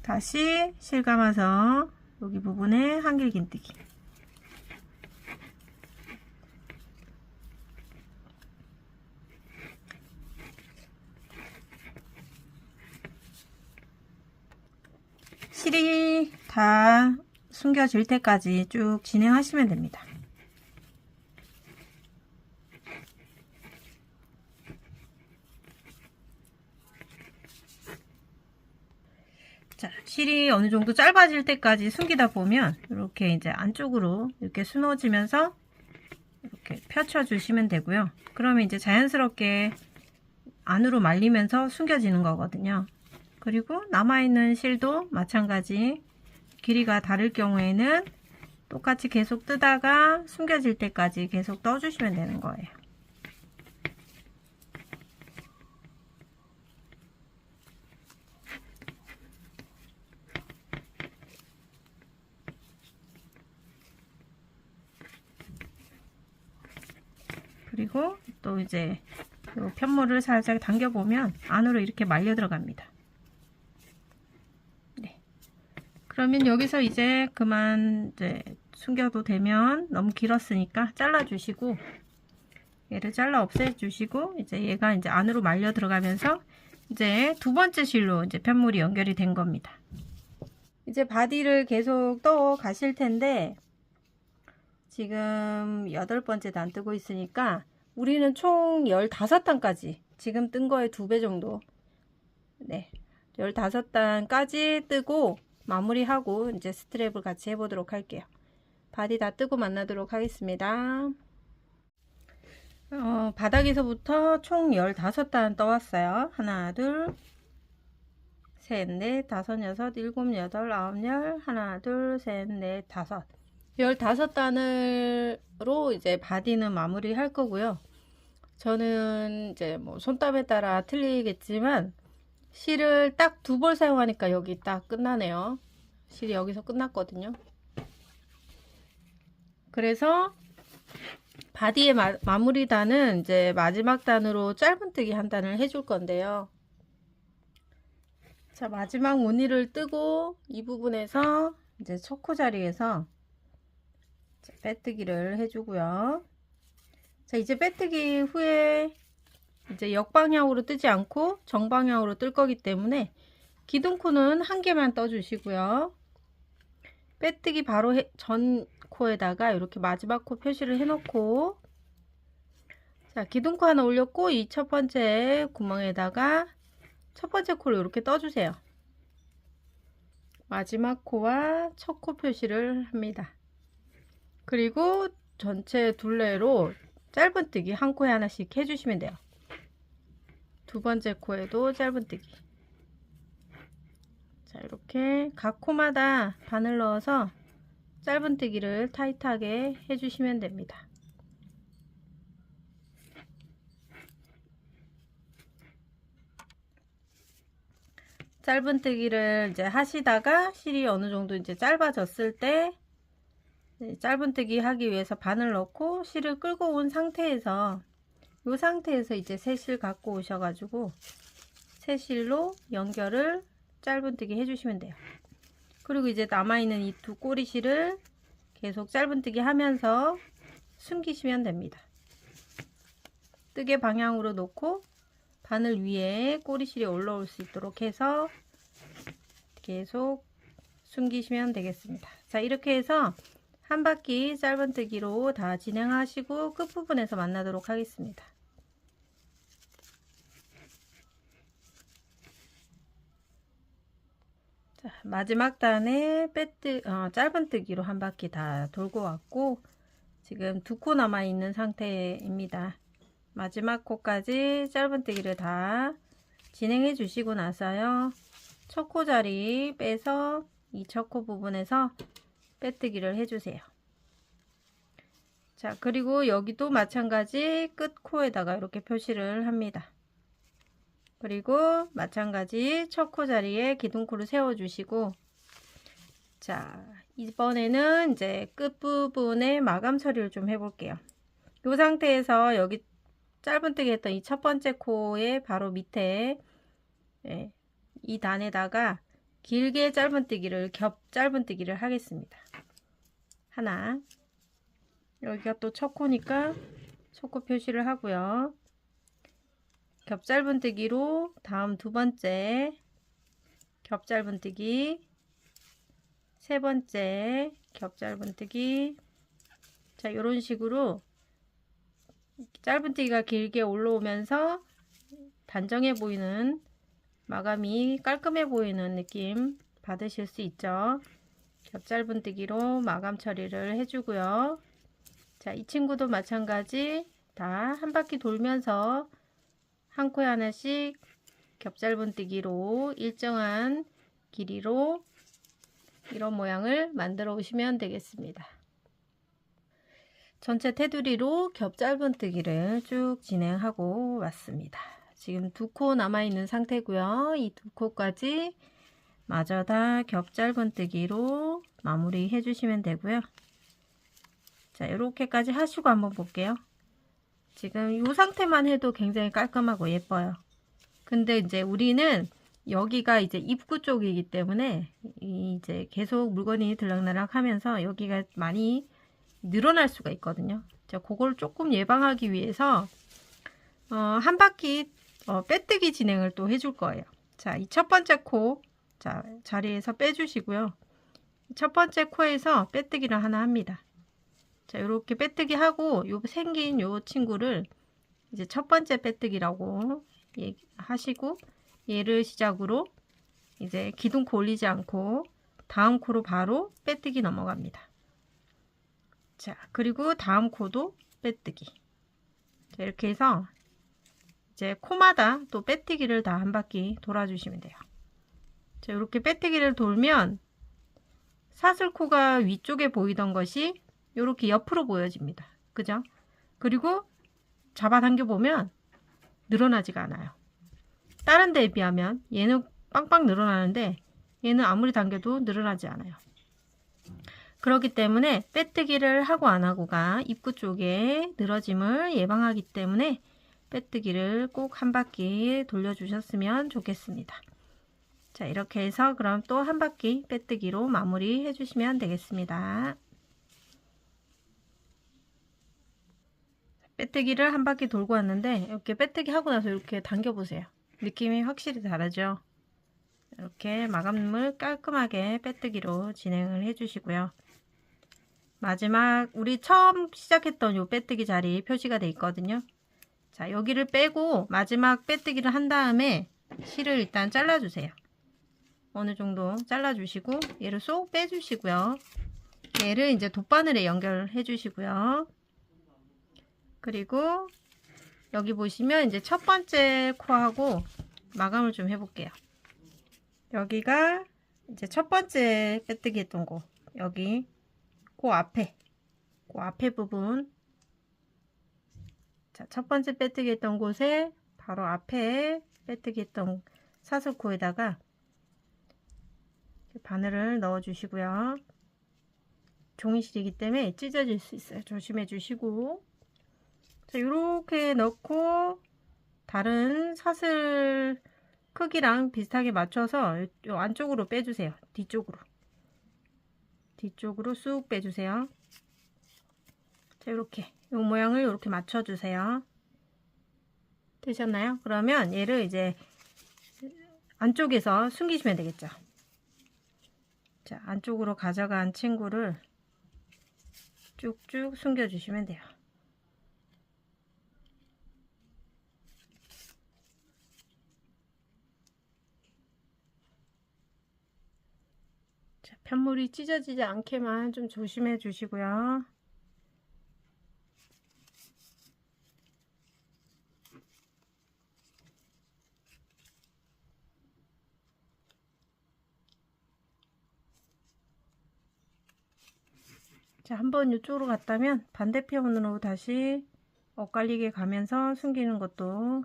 다시 실 감아서 여기 부분에 한길 긴뜨기. 실이 다 숨겨질 때까지 쭉 진행하시면 됩니다. 자, 실이 어느 정도 짧아질 때까지 숨기다 보면 이렇게 이제 안쪽으로 이렇게 수놓아지면서 이렇게 펼쳐 주시면 되고요. 그러면 이제 자연스럽게 안으로 말리면서 숨겨지는 거거든요. 그리고 남아있는 실도 마찬가지 길이가 다를 경우에는 똑같이 계속 뜨다가 숨겨질 때까지 계속 떠주시면 되는 거예요. 그리고 또 이제 요 편물을 살짝 당겨보면 안으로 이렇게 말려 들어갑니다. 네. 그러면 여기서 이제 그만 이제 숨겨도 되면 너무 길었으니까 잘라 주시고 얘를 잘라 없애 주시고 이제 얘가 이제 안으로 말려 들어가면서 이제 두 번째 실로 이제 편물이 연결이 된 겁니다. 이제 바디를 계속 떠 가실 텐데 지금 8번째도 안 뜨고 있으니까 우리는 총 15단까지 지금 뜬 거의 2배 정도, 네, 15단까지 뜨고 마무리하고 이제 스트랩을 같이 해보도록 할게요. 바디 다 뜨고 만나도록 하겠습니다. 바닥에서부터 총 15단 떠왔어요. 하나, 둘, 셋, 넷, 다섯, 여섯, 일곱, 여덟, 아홉, 열. 하나, 둘, 셋, 넷, 다섯. 15단으로 이제 바디는 마무리 할 거고요. 저는 이제 뭐 손땀에 따라 틀리겠지만 실을 딱 2벌 사용하니까 여기 딱 끝나네요. 실이 여기서 끝났거든요. 그래서 바디의 마무리 단은 이제 마지막 단으로 짧은뜨기 한 단을 해줄 건데요. 자, 마지막 무늬를 뜨고 이 부분에서 이제 초코 자리에서 빼뜨기를 해주고요. 자, 이제 빼뜨기 후에 이제 역방향으로 뜨지 않고 정방향으로 뜰 거기 때문에 기둥코는 한 개만 떠주시고요. 빼뜨기 바로 전 코에다가 이렇게 마지막 코 표시를 해놓고, 자, 기둥코 하나 올렸고 이 첫 번째 구멍에다가 첫 번째 코를 이렇게 떠주세요. 마지막 코와 첫 코 표시를 합니다. 그리고 전체 둘레로 짧은뜨기 한 코에 하나씩 해주시면 돼요. 두 번째 코에도 짧은뜨기. 자, 이렇게 각 코마다 바늘 넣어서 짧은뜨기를 타이트하게 해주시면 됩니다. 짧은뜨기를 이제 하시다가 실이 어느 정도 이제 짧아졌을 때 짧은뜨기 하기 위해서 바늘 넣고 실을 끌고 온 상태에서 이 상태에서 이제 새 실 갖고 오셔가지고 새 실로 연결을 짧은뜨기 해주시면 돼요. 그리고 이제 남아있는 이 두 꼬리실을 계속 짧은뜨기 하면서 숨기시면 됩니다. 뜨개 방향으로 놓고 바늘 위에 꼬리실이 올라올 수 있도록 해서 계속 숨기시면 되겠습니다. 자, 이렇게 해서 한 바퀴 짧은뜨기로 다 진행하시고 끝부분에서 만나도록 하겠습니다. 자, 마지막 단에 짧은뜨기로 한 바퀴 다 돌고 왔고 지금 두 코 남아 있는 상태입니다. 마지막 코까지 짧은뜨기를 다 진행해 주시고 나서요, 첫 코 자리 빼서 이 첫 코 부분에서 빼뜨기를 해주세요. 자, 그리고 여기도 마찬가지 끝 코에다가 이렇게 표시를 합니다. 그리고 마찬가지 첫 코 자리에 기둥코를 세워 주시고, 자, 이번에는 이제 끝부분에 마감 처리를 좀 해볼게요. 이 상태에서 여기 짧은뜨기 했던 이 첫 번째 코의 바로 밑에 이 단에다가 길게 짧은뜨기를 짧은뜨기를 하겠습니다. 하나, 여기가 또 첫 코니까 첫 코 표시를 하고요. 겹 짧은뜨기로 다음 두 번째 겹 짧은뜨기, 세 번째 겹 짧은뜨기. 자, 이런 식으로 짧은뜨기가 길게 올라오면서 단정해 보이는, 마감이 깔끔해 보이는 느낌 받으실 수 있죠. 겹짧은뜨기로 마감 처리를 해주고요. 자, 이 친구도 마찬가지 다 한 바퀴 돌면서 한 코에 하나씩 겹짧은뜨기로 일정한 길이로 이런 모양을 만들어 오시면 되겠습니다. 전체 테두리로 겹짧은뜨기를 쭉 진행하고 왔습니다. 지금 2코 남아있는 상태고요. 이 2코까지 마저 다 겹짧은뜨기로 마무리 해주시면 되고요. 자, 이렇게까지 하시고 한번 볼게요. 지금 이 상태만 해도 굉장히 깔끔하고 예뻐요. 근데 이제 우리는 여기가 이제 입구 쪽이기 때문에 이제 계속 물건이 들락날락 하면서 여기가 많이 늘어날 수가 있거든요. 자, 그걸 조금 예방하기 위해서 한 바퀴 빼뜨기 진행을 또 해줄 거예요. 자, 이 첫 번째 코 자, 자리에서 빼주시고요. 첫 번째 코에서 빼뜨기를 하나 합니다. 자, 이렇게 빼뜨기 하고 생긴 요 친구를 이제 첫 번째 빼뜨기라고 하시고 얘를 시작으로 이제 기둥코 올리지 않고 다음 코로 바로 빼뜨기 넘어갑니다. 자, 그리고 다음 코도 빼뜨기. 자, 이렇게 해서 이제 코마다 또 빼뜨기를 다 한 바퀴 돌아주시면 돼요. 자, 이렇게 빼뜨기를 돌면 사슬코가 위쪽에 보이던 것이 이렇게 옆으로 보여집니다. 그죠? 그리고 잡아당겨 보면 늘어나지가 않아요. 다른 데에 비하면 얘는 빵빵 늘어나는데 얘는 아무리 당겨도 늘어나지 않아요. 그렇기 때문에 빼뜨기를 하고 안 하고가 입구 쪽에 늘어짐을 예방하기 때문에 빼뜨기를 꼭 한 바퀴 돌려주셨으면 좋겠습니다. 자, 이렇게 해서 그럼 또 한 바퀴 빼뜨기로 마무리 해주시면 되겠습니다. 빼뜨기를 한 바퀴 돌고 왔는데 이렇게 빼뜨기 하고 나서 이렇게 당겨 보세요. 느낌이 확실히 다르죠? 이렇게 마감을 깔끔하게 빼뜨기로 진행을 해 주시고요. 마지막 우리 처음 시작했던 요 빼뜨기 자리 표시가 돼 있거든요. 자, 여기를 빼고 마지막 빼뜨기를 한 다음에 실을 일단 잘라 주세요. 어느 정도 잘라 주시고 얘를 쏙 빼 주시고요. 얘를 이제 돗바늘에 연결해 주시고요. 그리고 여기 보시면 이제 첫 번째 코하고 마감을 좀 해볼게요. 여기가 이제 첫 번째 빼뜨기 했던 곳, 여기 그 앞에 부분. 자, 첫 번째 빼뜨기 했던 곳에 바로 앞에 빼뜨기 했던 사슬코에다가 바늘을 넣어 주시고요. 종이실이기 때문에 찢어질 수 있어요. 조심해 주시고. 자, 이렇게 넣고 다른 사슬 크기랑 비슷하게 맞춰서 이 안쪽으로 빼주세요. 뒤쪽으로 쑥 빼주세요. 자, 이렇게 이 모양을 이렇게 맞춰주세요. 되셨나요? 그러면 얘를 이제 안쪽에서 숨기시면 되겠죠. 자, 안쪽으로 가져간 친구를 쭉쭉 숨겨주시면 돼요. 자, 편물이 찢어지지 않게만 좀 조심해 주시고요. 자, 한번 이쪽으로 갔다면 반대편으로 다시 엇갈리게 가면서 숨기는 것도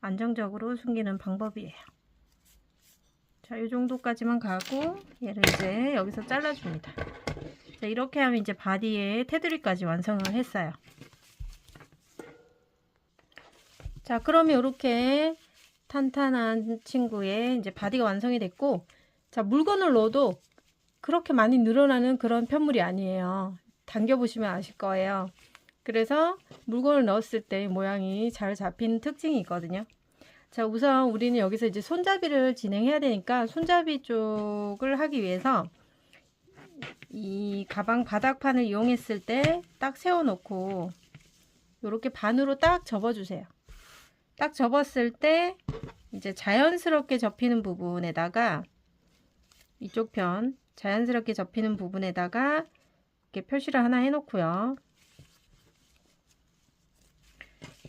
안정적으로 숨기는 방법이에요. 자, 이 정도까지만 가고 얘를 이제 여기서 잘라줍니다. 자, 이렇게 하면 이제 바디의 테두리까지 완성을 했어요. 자, 그러면 이렇게 탄탄한 친구의 이제 바디가 완성이 됐고, 자, 물건을 넣어도 그렇게 많이 늘어나는 그런 편물이 아니에요. 당겨보시면 아실 거예요. 그래서 물건을 넣었을 때 모양이 잘 잡히는 특징이 있거든요. 자, 우선 우리는 여기서 이제 손잡이를 진행해야 되니까 손잡이 쪽을 하기 위해서 이 가방 바닥판을 이용했을 때 딱 세워 놓고 이렇게 반으로 딱 접어 주세요. 딱 접었을 때 이제 자연스럽게 접히는 부분에다가 이쪽 편 자연스럽게 접히는 부분에다가 이렇게 표시를 하나 해놓고요.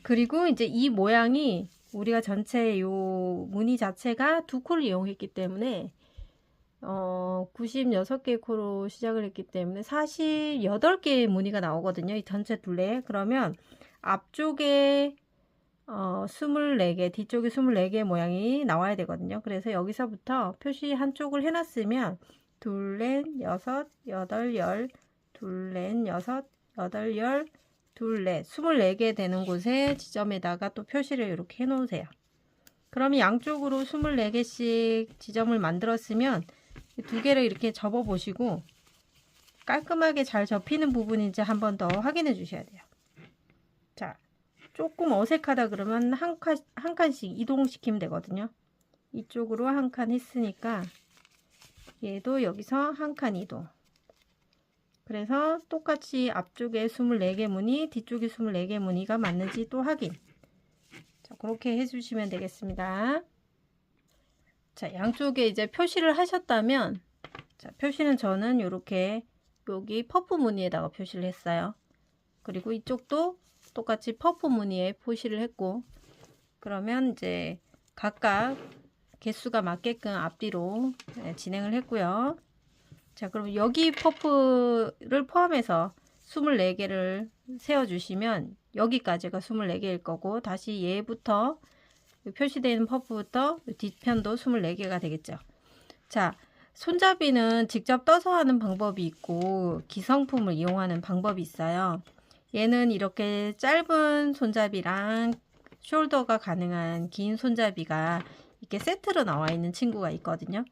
그리고 이제 이 모양이 우리가 전체 요 무늬 자체가 두 코를 이용했기 때문에 96개의 코로 시작을 했기 때문에 48개의 무늬가 나오거든요. 이 전체 둘레. 그러면 앞쪽에 24개, 뒤쪽에 24개의 모양이 나와야 되거든요. 그래서 여기서부터 표시 한쪽을 해놨으면 둘, 넷, 여섯, 여덟, 열, 둘, 넷, 여섯, 여덟, 열, 둘, 넷, 24개 되는 곳에 지점에다가 또 표시를 이렇게 해 놓으세요. 그러면 양쪽으로 24개씩 지점을 만들었으면 두 개를 이렇게 접어 보시고 깔끔하게 잘 접히는 부분인지 한 번 더 확인해 주셔야 돼요. 자, 조금 어색하다 그러면 한 칸씩 이동시키면 되거든요. 이쪽으로 한 칸 했으니까 얘도 여기서 한 칸 이동. 그래서 똑같이 앞쪽에 24개 무늬, 뒤쪽에 24개 무늬가 맞는지 또 확인. 자, 그렇게 해주시면 되겠습니다. 자, 양쪽에 이제 표시를 하셨다면, 자, 표시는 저는 이렇게 여기 퍼프 무늬에다가 표시를 했어요. 그리고 이쪽도 똑같이 퍼프 무늬에 표시를 했고, 그러면 이제 각각 개수가 맞게끔 앞뒤로 진행을 했고요. 자, 그럼 여기 퍼프를 포함해서 24개를 세워주시면 여기까지가 24개일 거고, 다시 얘부터 표시되어 있는 퍼프부터 뒷편도 24개가 되겠죠. 자, 손잡이는 직접 떠서 하는 방법이 있고 기성품을 이용하는 방법이 있어요. 얘는 이렇게 짧은 손잡이랑 숄더가 가능한 긴 손잡이가 이렇게 세트로 나와 있는 친구가 있거든요.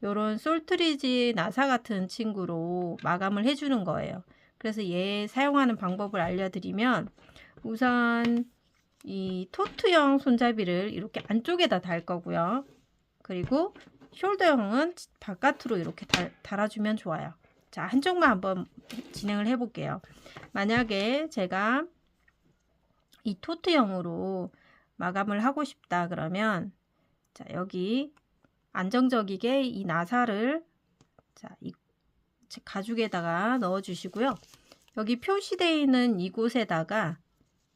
요런 솔트리지 나사 같은 친구로 마감을 해주는 거예요. 그래서 얘 사용하는 방법을 알려드리면, 우선 이 토트형 손잡이를 이렇게 안쪽에다 달 거고요. 그리고 숄더형은 바깥으로 이렇게 달아주면 좋아요. 자, 한쪽만 한번 진행을 해 볼게요. 만약에 제가 이 토트형으로 마감을 하고 싶다 그러면, 자, 여기 안정적이게 이 나사를, 자, 이 가죽에다가 넣어 주시고요. 여기 표시되어 있는 이곳에다가,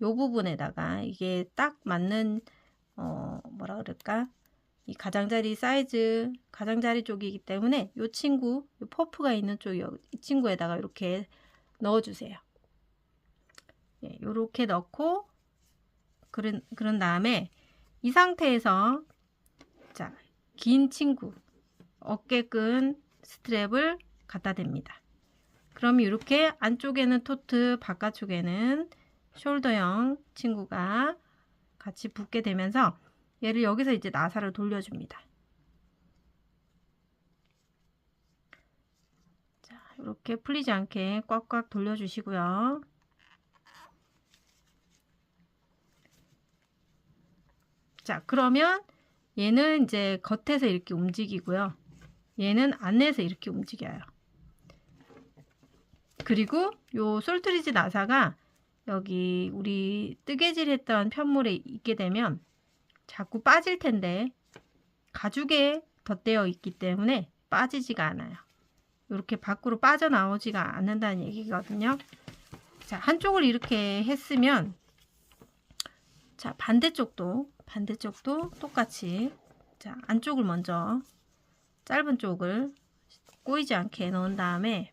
요 부분에다가 이게 딱 맞는 뭐라 그럴까, 이 가장자리 사이즈, 가장자리 쪽이기 때문에 요 친구, 요 퍼프가 있는 쪽, 이 친구에다가 이렇게 넣어 주세요. 예, 요렇게 넣고 그런 다음에 이 상태에서, 자, 긴 친구 어깨끈 스트랩을 갖다 댑니다. 그럼 이렇게 안쪽에는 토트, 바깥쪽에는 숄더형 친구가 같이 붙게 되면서 얘를 여기서 이제 나사를 돌려줍니다. 자, 이렇게 풀리지 않게 꽉꽉 돌려주시고요. 자, 그러면 얘는 이제 겉에서 이렇게 움직이고요. 얘는 안에서 이렇게 움직여요. 그리고 요 솔트리지 나사가 여기 우리 뜨개질 했던 편물에 있게 되면 자꾸 빠질 텐데, 가죽에 덧대어 있기 때문에 빠지지가 않아요. 이렇게 밖으로 빠져나오지가 않는다는 얘기거든요. 자, 한쪽을 이렇게 했으면, 자, 반대쪽도 똑같이, 자, 안쪽을 먼저 짧은 쪽을 꼬이지 않게 넣은 다음에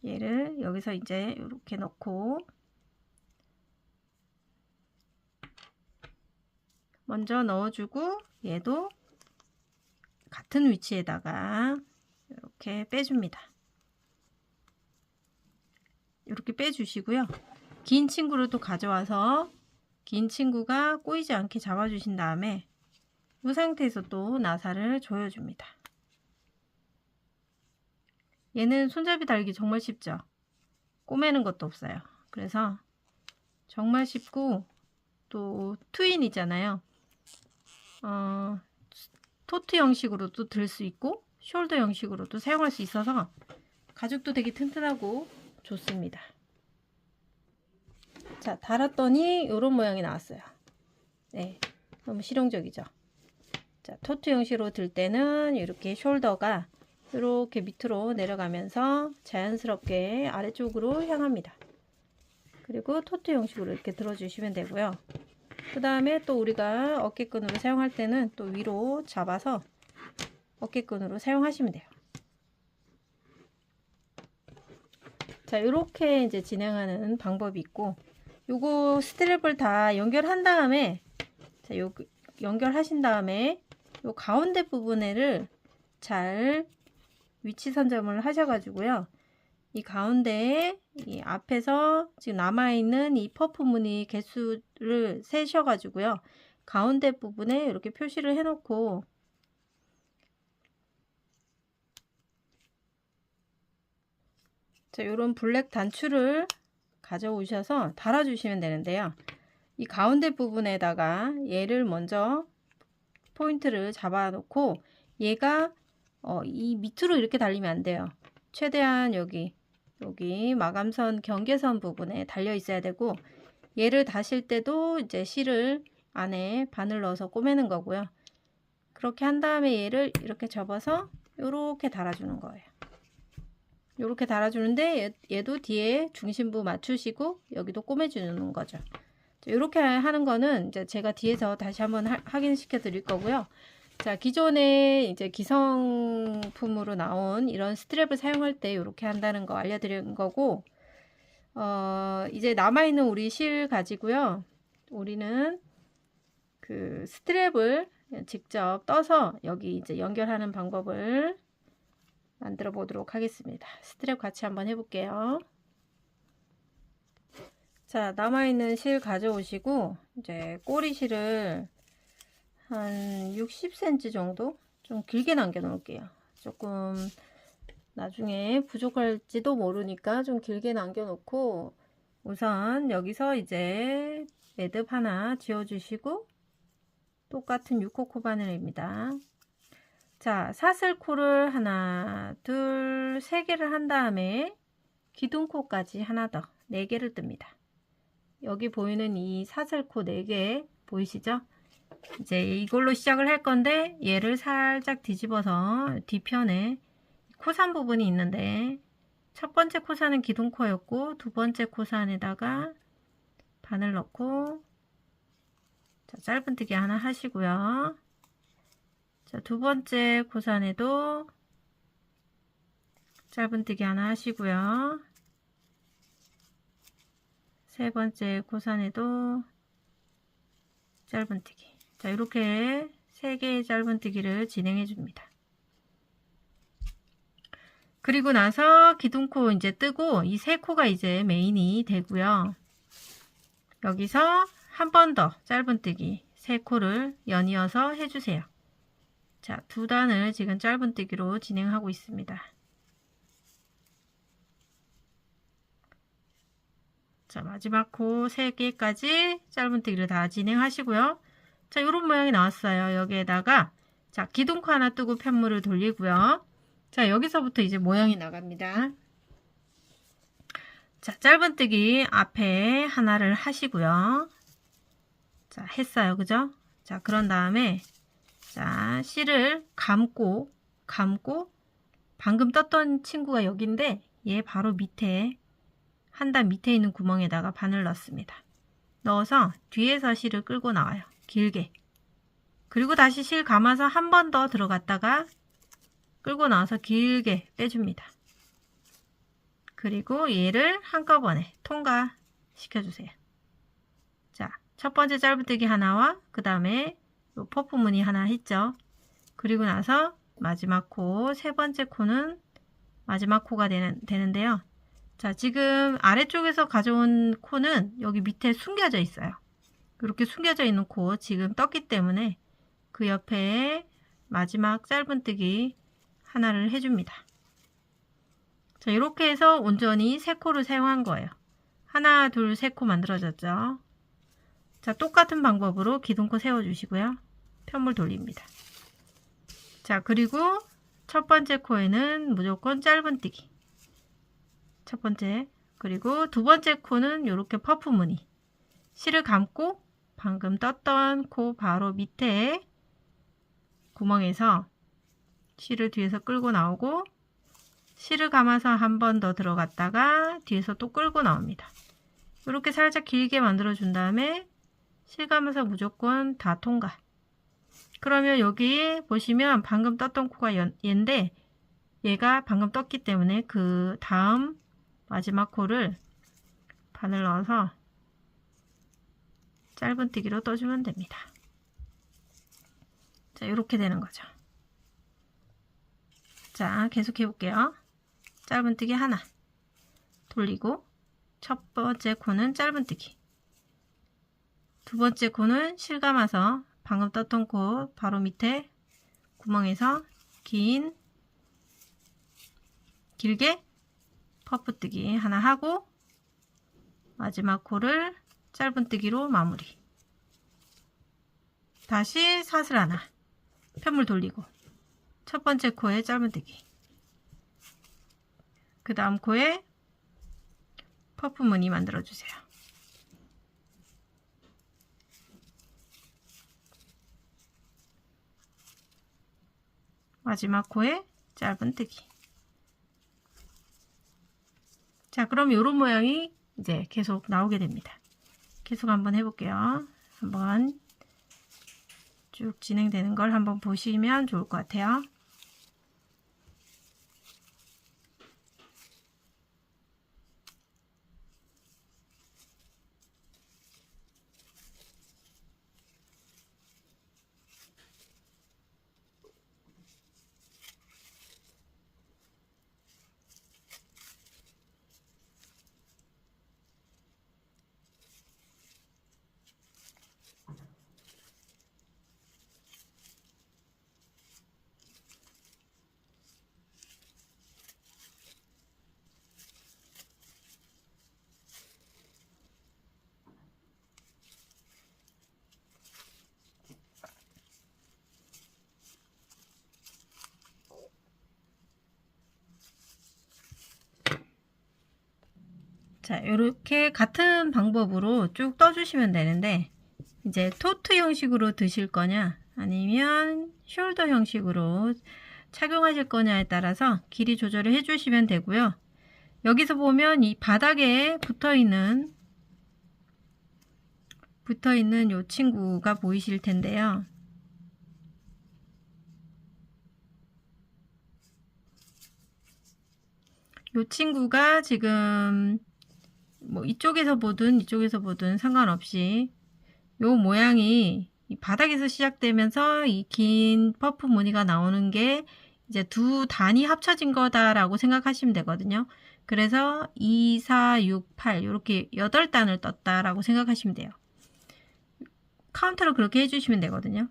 얘를 여기서 이제 이렇게 넣고 먼저 넣어주고, 얘도 같은 위치에다가 이렇게 빼줍니다. 이렇게 빼주시고요. 긴 친구를 또 가져와서 긴 친구가 꼬이지 않게 잡아주신 다음에 이 상태에서 또 나사를 조여줍니다. 얘는 손잡이 달기 정말 쉽죠. 꼬매는 것도 없어요. 그래서 정말 쉽고, 또 트윈이잖아요. 토트 형식으로도 들 수 있고 숄더 형식으로도 사용할 수 있어서 가죽도 되게 튼튼하고 좋습니다. 자, 달았더니 이런 모양이 나왔어요. 네, 너무 실용적이죠. 자, 토트 형식으로 들 때는 이렇게 숄더가 이렇게 밑으로 내려가면서 자연스럽게 아래쪽으로 향합니다. 그리고 토트 형식으로 이렇게 들어주시면 되고요. 그 다음에 또 우리가 어깨끈으로 사용할 때는 또 위로 잡아서 어깨끈으로 사용하시면 돼요. 자, 이렇게 이제 진행하는 방법이 있고, 요거 스트랩을 다 연결한 다음에, 자, 요 연결하신 다음에 요 가운데 부분을 잘 위치 선점을 하셔가지고요. 이 가운데에 이 앞에서 지금 남아있는 이 퍼프 무늬 개수를 세셔가지고요. 가운데 부분에 이렇게 표시를 해놓고, 자, 요런 블랙 단추를 가져오셔서 달아주시면 되는데요. 이 가운데 부분에다가 얘를 먼저 포인트를 잡아 놓고, 얘가 이 밑으로 이렇게 달리면 안 돼요. 최대한 여기 마감선 경계선 부분에 달려 있어야 되고, 얘를 다실 때도 이제 실을 안에 바늘 넣어서 꼬매는 거고요. 그렇게 한 다음에 얘를 이렇게 접어서 이렇게 달아주는 거예요. 이렇게 달아주는데 얘도 뒤에 중심부 맞추시고 여기도 꼬매주는 거죠. 이렇게 하는 거는 이제 제가 뒤에서 다시 한번 확인시켜 드릴 거고요. 자, 기존에 이제 기성품으로 나온 이런 스트랩을 사용할 때 이렇게 한다는 거 알려드린 거고, 이제 남아있는 우리 실 가지고요. 우리는 그 스트랩을 직접 떠서 여기 이제 연결하는 방법을 만들어 보도록 하겠습니다. 스트랩 같이 한번 해볼게요. 자, 남아있는 실 가져오시고, 이제 꼬리실을 한 60cm 정도 좀 길게 남겨 놓을게요. 조금 나중에 부족할지도 모르니까 좀 길게 남겨 놓고, 우선 여기서 이제 매듭 하나 지어 주시고, 똑같은 6호 코 바늘입니다. 자, 사슬코를 하나, 둘, 세 개를 한 다음에 기둥코까지 하나 더, 4개를 뜹니다. 여기 보이는 이 사슬코 4개 보이시죠? 이제 이걸로 시작을 할 건데, 얘를 살짝 뒤집어서 뒤편에 코산 부분이 있는데, 첫 번째 코산은 기둥코였고, 두 번째 코산에다가 바늘 넣고, 자, 짧은뜨기 하나 하시고요. 자, 두 번째 코산에도 짧은뜨기 하나 하시고요. 세 번째 코산에도 짧은뜨기. 자, 이렇게 3개의 짧은뜨기를 진행해 줍니다. 그리고 나서 기둥코 이제 뜨고, 이 3코가 이제 메인이 되고요. 여기서 한 번 더 짧은뜨기 3코를 연이어서 해주세요. 자, 2단을 지금 짧은뜨기로 진행하고 있습니다. 자, 마지막 코 3개까지 짧은뜨기를 다 진행하시고요. 자, 이런 모양이 나왔어요. 여기에다가 자, 기둥코 하나 뜨고 편물을 돌리고요. 자, 여기서부터 이제 모양이 나갑니다. 자, 짧은뜨기 앞에 하나를 하시고요. 자, 했어요. 그죠? 자, 그런 다음에 자, 실을 감고 방금 떴던 친구가 여기인데, 얘 바로 밑에 한 단 밑에 있는 구멍에다가 바늘 넣습니다. 넣어서 뒤에서 실을 끌고 나와요. 길게. 그리고 다시 실 감아서 한 번 더 들어갔다가 끌고 나와서 길게 빼줍니다. 그리고 얘를 한꺼번에 통과시켜주세요. 자, 첫 번째 짧은뜨기 하나와 그 다음에 퍼프 무늬 하나 했죠. 그리고 나서 마지막 코, 세 번째 코는 마지막 코가 되는데요. 자, 지금 아래쪽에서 가져온 코는 여기 밑에 숨겨져 있어요. 이렇게 숨겨져 있는 코 지금 떴기 때문에 그 옆에 마지막 짧은뜨기 하나를 해줍니다. 자, 이렇게 해서 온전히 3코를 사용한 거예요. 하나, 둘, 3코 만들어졌죠. 자, 똑같은 방법으로 기둥코 세워주시고요. 편물 돌립니다. 자, 그리고 첫 번째 코에는 무조건 짧은뜨기. 첫 번째. 그리고 두 번째 코는 이렇게 퍼프 무늬. 실을 감고 방금 떴던 코 바로 밑에 구멍에서 실을 뒤에서 끌고 나오고 실을 감아서 한 번 더 들어갔다가 뒤에서 또 끌고 나옵니다. 이렇게 살짝 길게 만들어 준 다음에 실 감아서 무조건 다 통과. 그러면 여기 보시면 방금 떴던 코가 얘인데 얘가 방금 떴기 때문에 그 다음 마지막 코를 바늘 넣어서 짧은뜨기로 떠주면 됩니다. 자, 이렇게 되는 거죠. 자, 계속 해볼게요. 짧은뜨기 하나 돌리고 첫 번째 코는 짧은뜨기, 두 번째 코는 실 감아서 방금 떴던 코 바로 밑에 구멍에서 길게 퍼프뜨기 하나 하고 마지막 코를 짧은뜨기로 마무리. 다시 사슬 하나 편물 돌리고 첫 번째 코에 짧은뜨기, 그 다음 코에 퍼프 무늬 만들어 주세요. 마지막 코에 짧은뜨기. 자, 그럼 이런 모양이 이제 계속 나오게 됩니다. 계속 한번 해볼게요. 한번 쭉 진행되는 걸 한번 보시면 좋을 것 같아요. 자, 이렇게 같은 방법으로 쭉 떠주시면 되는데 이제 토트 형식으로 드실 거냐 아니면 숄더 형식으로 착용하실 거냐에 따라서 길이 조절을 해주시면 되고요. 여기서 보면 이 바닥에 붙어있는 이 친구가 보이실 텐데요. 이 친구가 지금 뭐 이쪽에서 보든 상관없이 요 모양이 이 바닥에서 시작되면서 이 긴 퍼프 무늬가 나오는 게 이제 두 단이 합쳐진 거다라고 생각하시면 되거든요. 그래서 2, 4, 6, 8 이렇게 8단을 떴다라고 생각하시면 돼요. 카운터를 그렇게 해주시면 되거든요.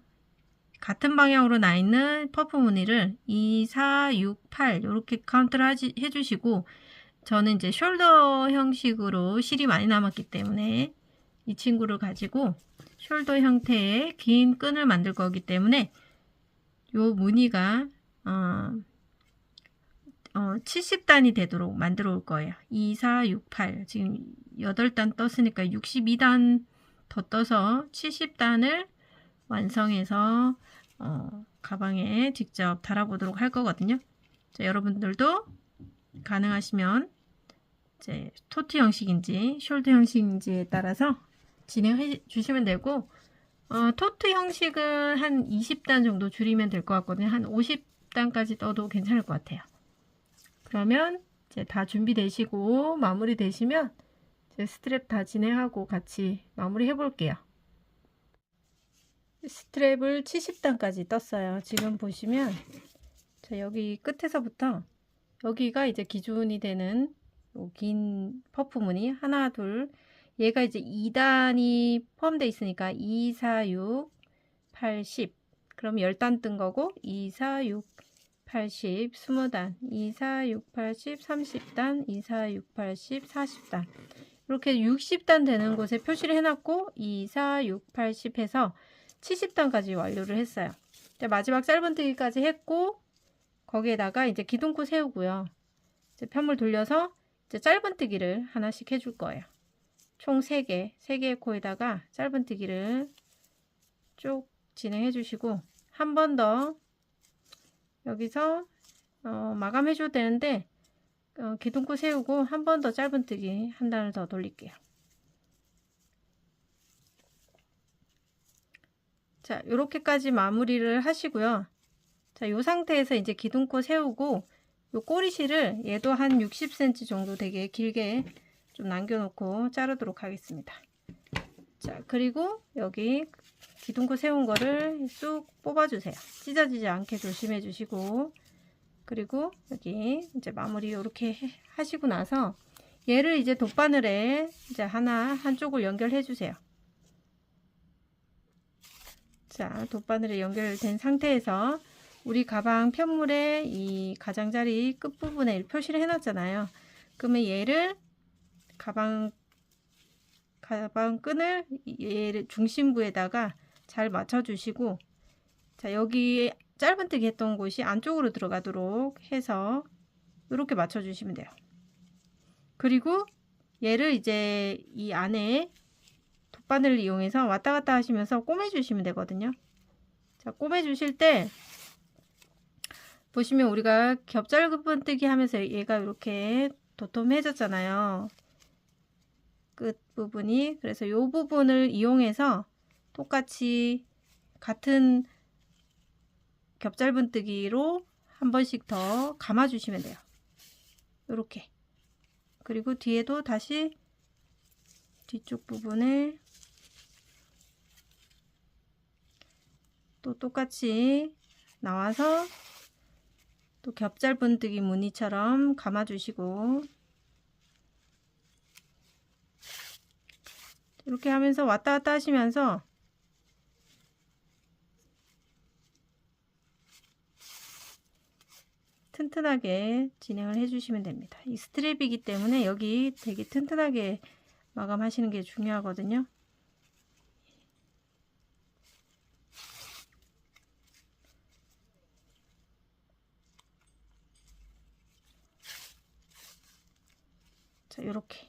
같은 방향으로 나 있는 퍼프 무늬를 2, 4, 6, 8 이렇게 카운트를 해주시고 저는 이제 숄더 형식으로 실이 많이 남았기 때문에 이 친구를 가지고 숄더 형태의 긴 끈을 만들 거기 때문에 요 무늬가 70단이 되도록 만들어 올 거예요. 2, 4, 6, 8 지금 8단 떴으니까 62단 더 떠서 70단을 완성해서 가방에 직접 달아보도록 할 거거든요. 자, 여러분들도 가능하시면 이제 토트 형식인지 숄더 형식인지에 따라서 진행해 주시면 되고 토트 형식은 한 20단 정도 줄이면 될 것 같거든요. 한 50단까지 떠도 괜찮을 것 같아요. 그러면 이제 다 준비되시고 마무리 되시면 이제 스트랩 다 진행하고 같이 마무리 해 볼게요. 스트랩을 70단까지 떴어요. 지금 보시면 자, 여기 끝에서부터 여기가 이제 기준이 되는 긴 퍼프 무늬 하나 둘 얘가 이제 2단이 포함되어 있으니까 2, 4, 6, 8, 10 그럼 10단 뜬 거고 2, 4, 6, 8, 10 20단 2, 4, 6, 8, 10 30단 2, 4, 6, 8, 10 40단 이렇게 60단 되는 곳에 표시를 해놨고 2, 4, 6, 8, 10 해서 70단까지 완료를 했어요. 마지막 짧은뜨기까지 했고 거기에다가 이제 기둥코 세우고요. 이제 편물 돌려서 이제 짧은뜨기를 하나씩 해줄 거예요. 총 3개의 코에다가 짧은뜨기를 쭉 진행해 주시고 한 번 더 여기서 마감해 줘도 되는데 기둥코 세우고 한 번 더 짧은뜨기 한 단을 더 돌릴게요. 자, 요렇게까지 마무리를 하시고요. 자, 요 상태에서 이제 기둥코 세우고 요 꼬리실을 얘도 한 60cm 정도 되게 길게 좀 남겨놓고 자르도록 하겠습니다. 자, 그리고 여기 기둥코 세운 거를 쑥 뽑아주세요. 찢어지지 않게 조심해 주시고, 그리고 여기 이제 마무리 이렇게 하시고 나서 얘를 이제 돗바늘에 이제 한쪽을 연결해 주세요. 자, 돗바늘에 연결된 상태에서 우리 가방 편물에 이 가장자리 끝부분에 표시를 해 놨잖아요. 그러면 얘를 가방 끈을 얘를 중심부에다가 잘 맞춰 주시고, 자, 여기 짧은뜨기 했던 곳이 안쪽으로 들어가도록 해서 이렇게 맞춰 주시면 돼요. 그리고 얘를 이제 이 안에 돗바늘을 이용해서 왔다 갔다 하시면서 꼬매 주시면 되거든요. 자, 꼬매 주실 때 보시면 우리가 겹절근뜨기 하면서 얘가 이렇게 도톰해졌잖아요. 끝 부분이. 그래서 이 부분을 이용해서 똑같이 같은 겹절분뜨기로 한 번씩 더 감아 주시면 돼요. 이렇게. 그리고 뒤에도 다시 뒤쪽 부분에 또 똑같이 나와서 또 겹절분뜨기 무늬처럼 감아 주시고, 이렇게 하면서 왔다 갔다 하시면서 튼튼하게 진행을 해 주시면 됩니다. 이 스트랩이기 때문에 여기 되게 튼튼하게 마감하시는 게 중요하거든요. 자, 이렇게.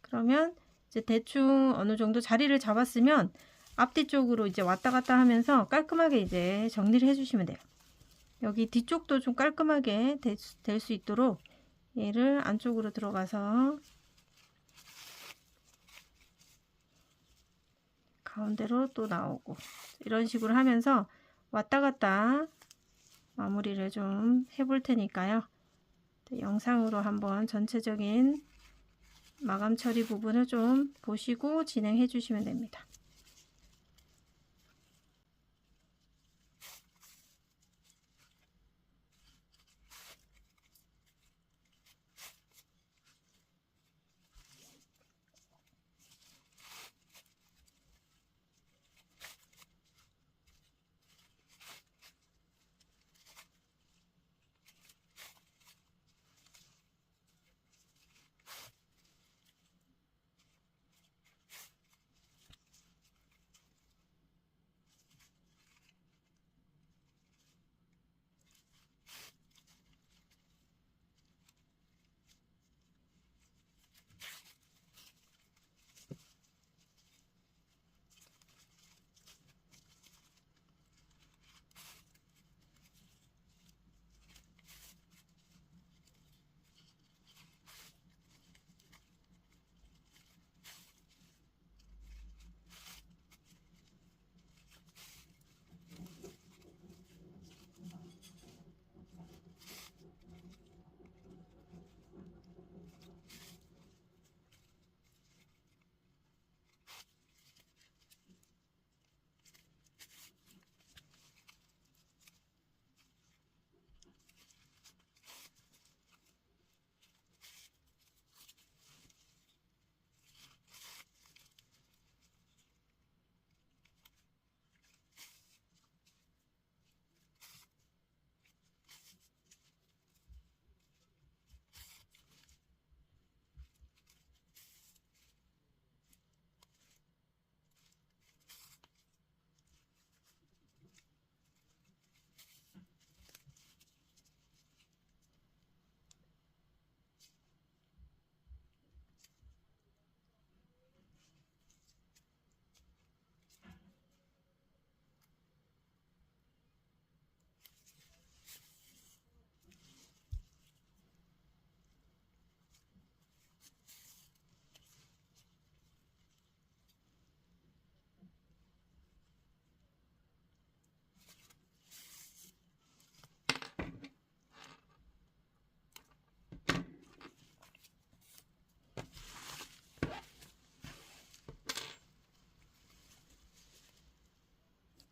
그러면 이제 대충 어느 정도 자리를 잡았으면 앞뒤 쪽으로 이제 왔다 갔다 하면서 깔끔하게 이제 정리를 해 주시면 돼요. 여기 뒤쪽도 좀 깔끔하게 될 수 있도록 얘를 안쪽으로 들어가서 가운데로 또 나오고 이런 식으로 하면서 왔다 갔다 마무리를 좀 해볼 테니까요. 영상으로 한번 전체적인 마감 처리 부분을 좀 보시고 진행해 주시면 됩니다.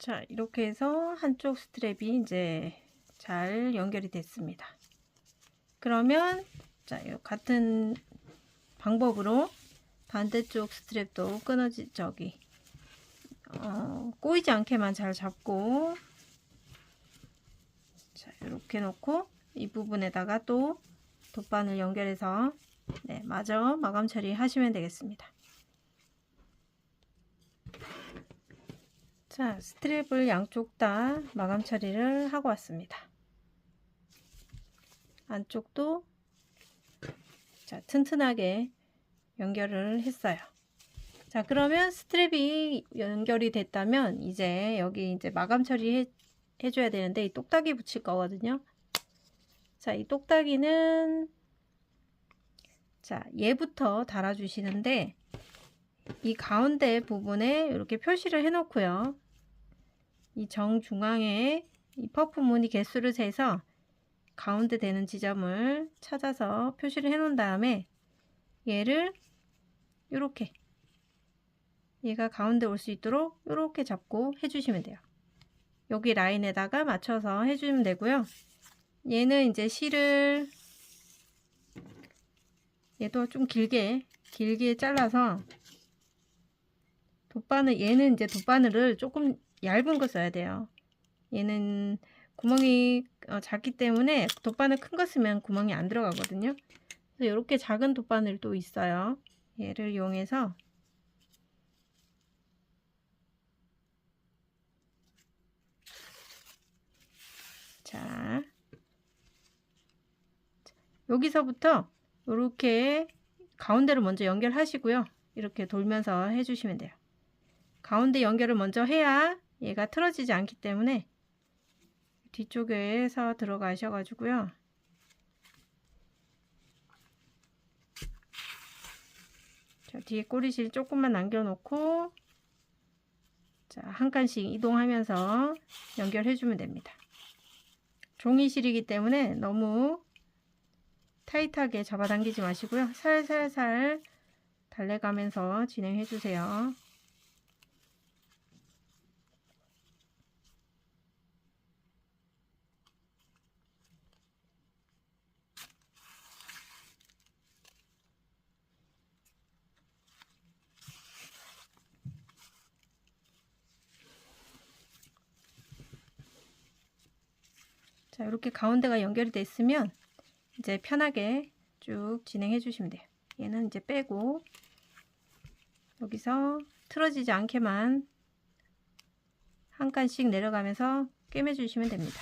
자, 이렇게 해서 한쪽 스트랩이 이제 잘 연결이 됐습니다. 그러면 자, 같은 방법으로 반대쪽 스트랩도 꼬이지 않게만 잘 잡고, 자, 이렇게 놓고 이 부분에다가 또 돗바늘 연결해서 네, 마저 마감 처리하시면 되겠습니다. 자, 스트랩을 양쪽 다 마감 처리를 하고 왔습니다. 안쪽도 자, 튼튼하게 연결을 했어요. 자, 그러면 스트랩이 연결이 됐다면 이제 여기 이제 마감 처리 해줘야 되는데 이 똑딱이 붙일 거거든요. 자, 이 똑딱이는 자, 얘부터 달아 주시는데 이 가운데 부분에 이렇게 표시를 해 놓고요. 이 정중앙에 이 퍼프 무늬 개수를 세서 가운데 되는 지점을 찾아서 표시를 해 놓은 다음에 얘를 이렇게 얘가 가운데 올 수 있도록 이렇게 잡고 해주시면 돼요. 여기 라인에다가 맞춰서 해주면 되고요. 얘는 이제 실을 얘도 좀 길게 잘라서 얘는 이제 돗바늘을 조금 얇은 거 써야 돼요. 얘는 구멍이 작기 때문에 돗바늘 큰 거 쓰면 구멍이 안 들어가거든요. 그래서 이렇게 작은 돗바늘도 있어요. 얘를 이용해서 자, 여기서부터 이렇게 가운데를 먼저 연결하시고요. 이렇게 돌면서 해주시면 돼요. 가운데 연결을 먼저 해야 얘가 틀어지지 않기 때문에 뒤쪽에서 들어가셔가지고요. 자, 뒤에 꼬리실 조금만 남겨놓고 자, 한 칸씩 이동하면서 연결해주면 됩니다. 종이실이기 때문에 너무 타이트하게 잡아당기지 마시고요. 살살살 달래가면서 진행해 주세요. 자, 이렇게 가운데가 연결이 됐으면 이제 편하게 쭉 진행해 주시면 돼요. 얘는 이제 빼고 여기서 틀어지지 않게만 한 칸씩 내려가면서 꿰매 주시면 됩니다.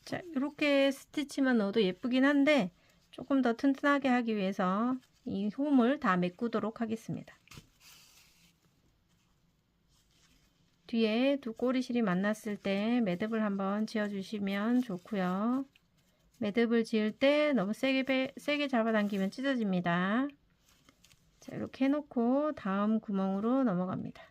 자, 이렇게 스티치만 넣어도 예쁘긴 한데 조금 더 튼튼하게 하기 위해서 이 홈을 다 메꾸도록 하겠습니다. 뒤에 두 꼬리실이 만났을 때 매듭을 한번 지어 주시면 좋고요. 매듭을 지을 때 너무 세게 잡아당기면 찢어집니다. 자, 이렇게 해놓고 다음 구멍으로 넘어갑니다.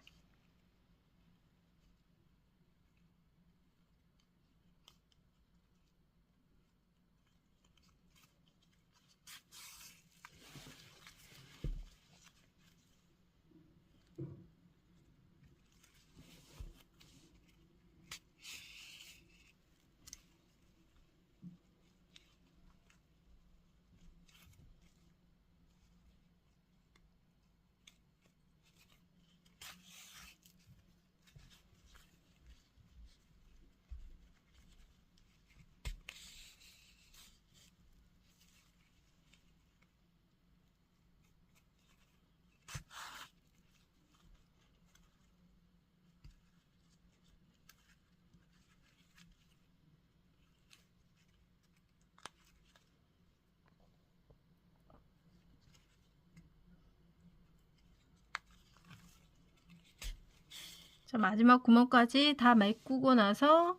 자, 마지막 구멍까지 다 메꾸고 나서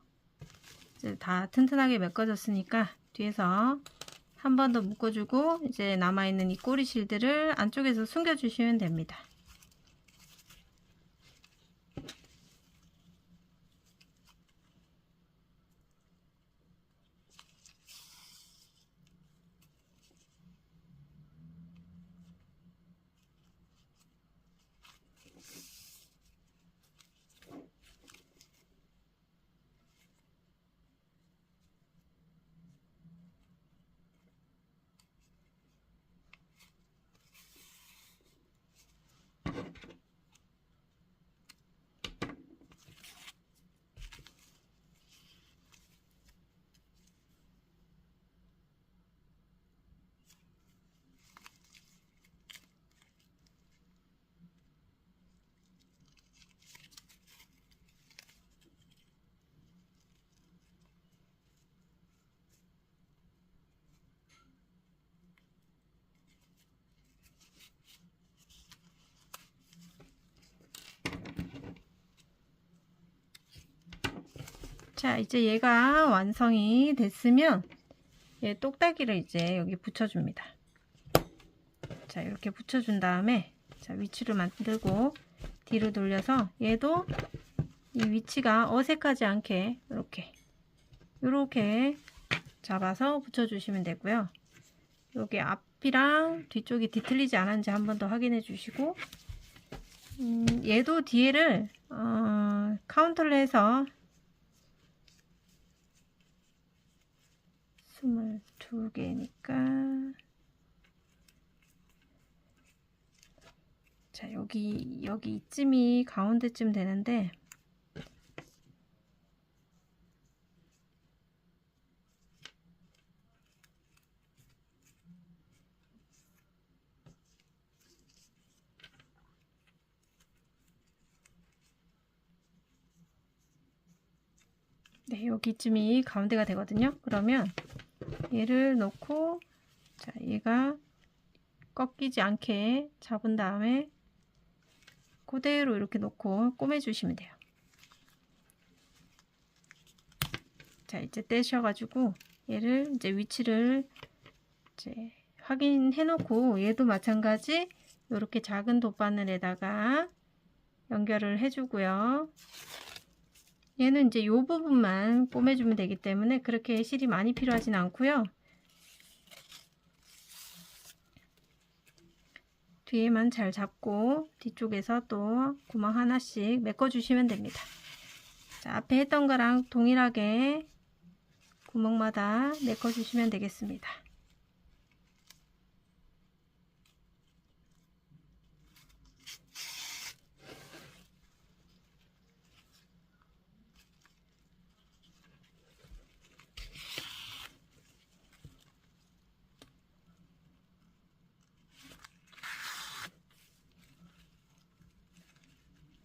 이제 다 튼튼하게 메꿔졌으니까 뒤에서 한 번 더 묶어주고 이제 남아있는 이 꼬리 실들을 안쪽에서 숨겨주시면 됩니다. 자, 이제 얘가 완성이 됐으면 얘 똑딱이를 이제 여기 붙여줍니다. 자, 이렇게 붙여준 다음에 자, 위치를 만들고 뒤로 돌려서 얘도 이 위치가 어색하지 않게 이렇게 잡아서 붙여주시면 되고요. 여기 앞이랑 뒤쪽이 뒤틀리지 않았는지 한 번 더 확인해 주시고 얘도 뒤에를 카운터를 해서 22개니까 자, 여기 이쯤이 가운데쯤 되는데 네, 여기쯤이 가운데가 되거든요. 그러면 얘를 놓고 자, 얘가 꺾이지 않게 잡은 다음에 그대로 이렇게 놓고 꼬매 주시면 돼요. 자, 이제 떼셔가지고 얘를 이제 위치를 이제 확인해 놓고 얘도 마찬가지 이렇게 작은 돗바늘에다가 연결을 해주고요. 얘는 이제 이 부분만 꼬매주면 되기 때문에 그렇게 실이 많이 필요하진 않고요. 뒤에만 잘 잡고 뒤쪽에서 또 구멍 하나씩 메꿔주시면 됩니다. 자, 앞에 했던 거랑 동일하게 구멍마다 메꿔주시면 되겠습니다.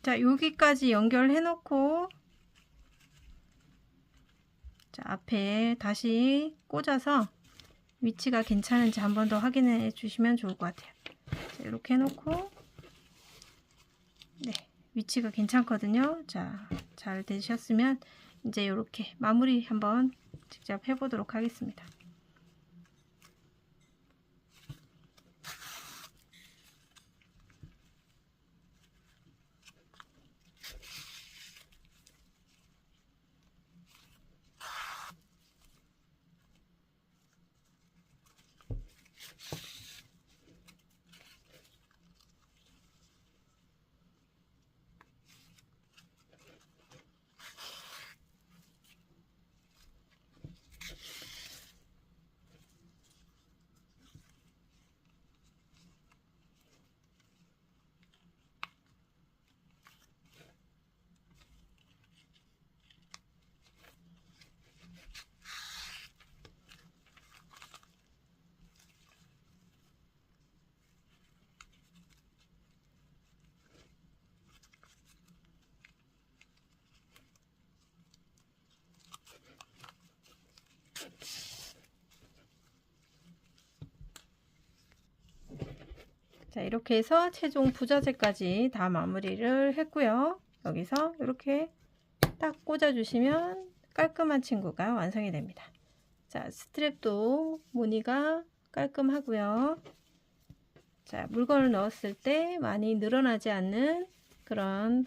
자, 여기까지 연결해 놓고 자, 앞에 다시 꽂아서 위치가 괜찮은지 한 번 더 확인해 주시면 좋을 것 같아요. 자, 이렇게 해놓고 네, 위치가 괜찮거든요. 자, 잘 되셨으면 이제 이렇게 마무리 한번 직접 해보도록 하겠습니다. 자, 이렇게 해서 최종 부자재까지 다 마무리를 했고요. 여기서 이렇게 딱 꽂아 주시면 깔끔한 친구가 완성이 됩니다. 자, 스트랩도 무늬가 깔끔하고요. 자, 물건을 넣었을 때 많이 늘어나지 않는 그런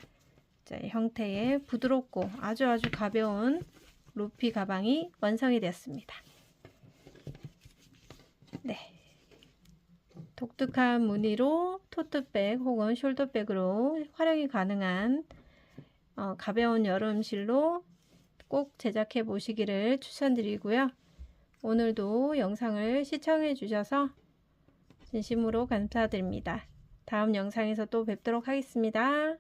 형태의 부드럽고 아주 가벼운 루피 가방이 완성이 되었습니다. 네, 독특한 무늬로 토트백 혹은 숄더백으로 활용이 가능한 가벼운 여름실로 꼭 제작해 보시기를 추천드리고요. 오늘도 영상을 시청해 주셔서 진심으로 감사드립니다. 다음 영상에서 또 뵙도록 하겠습니다.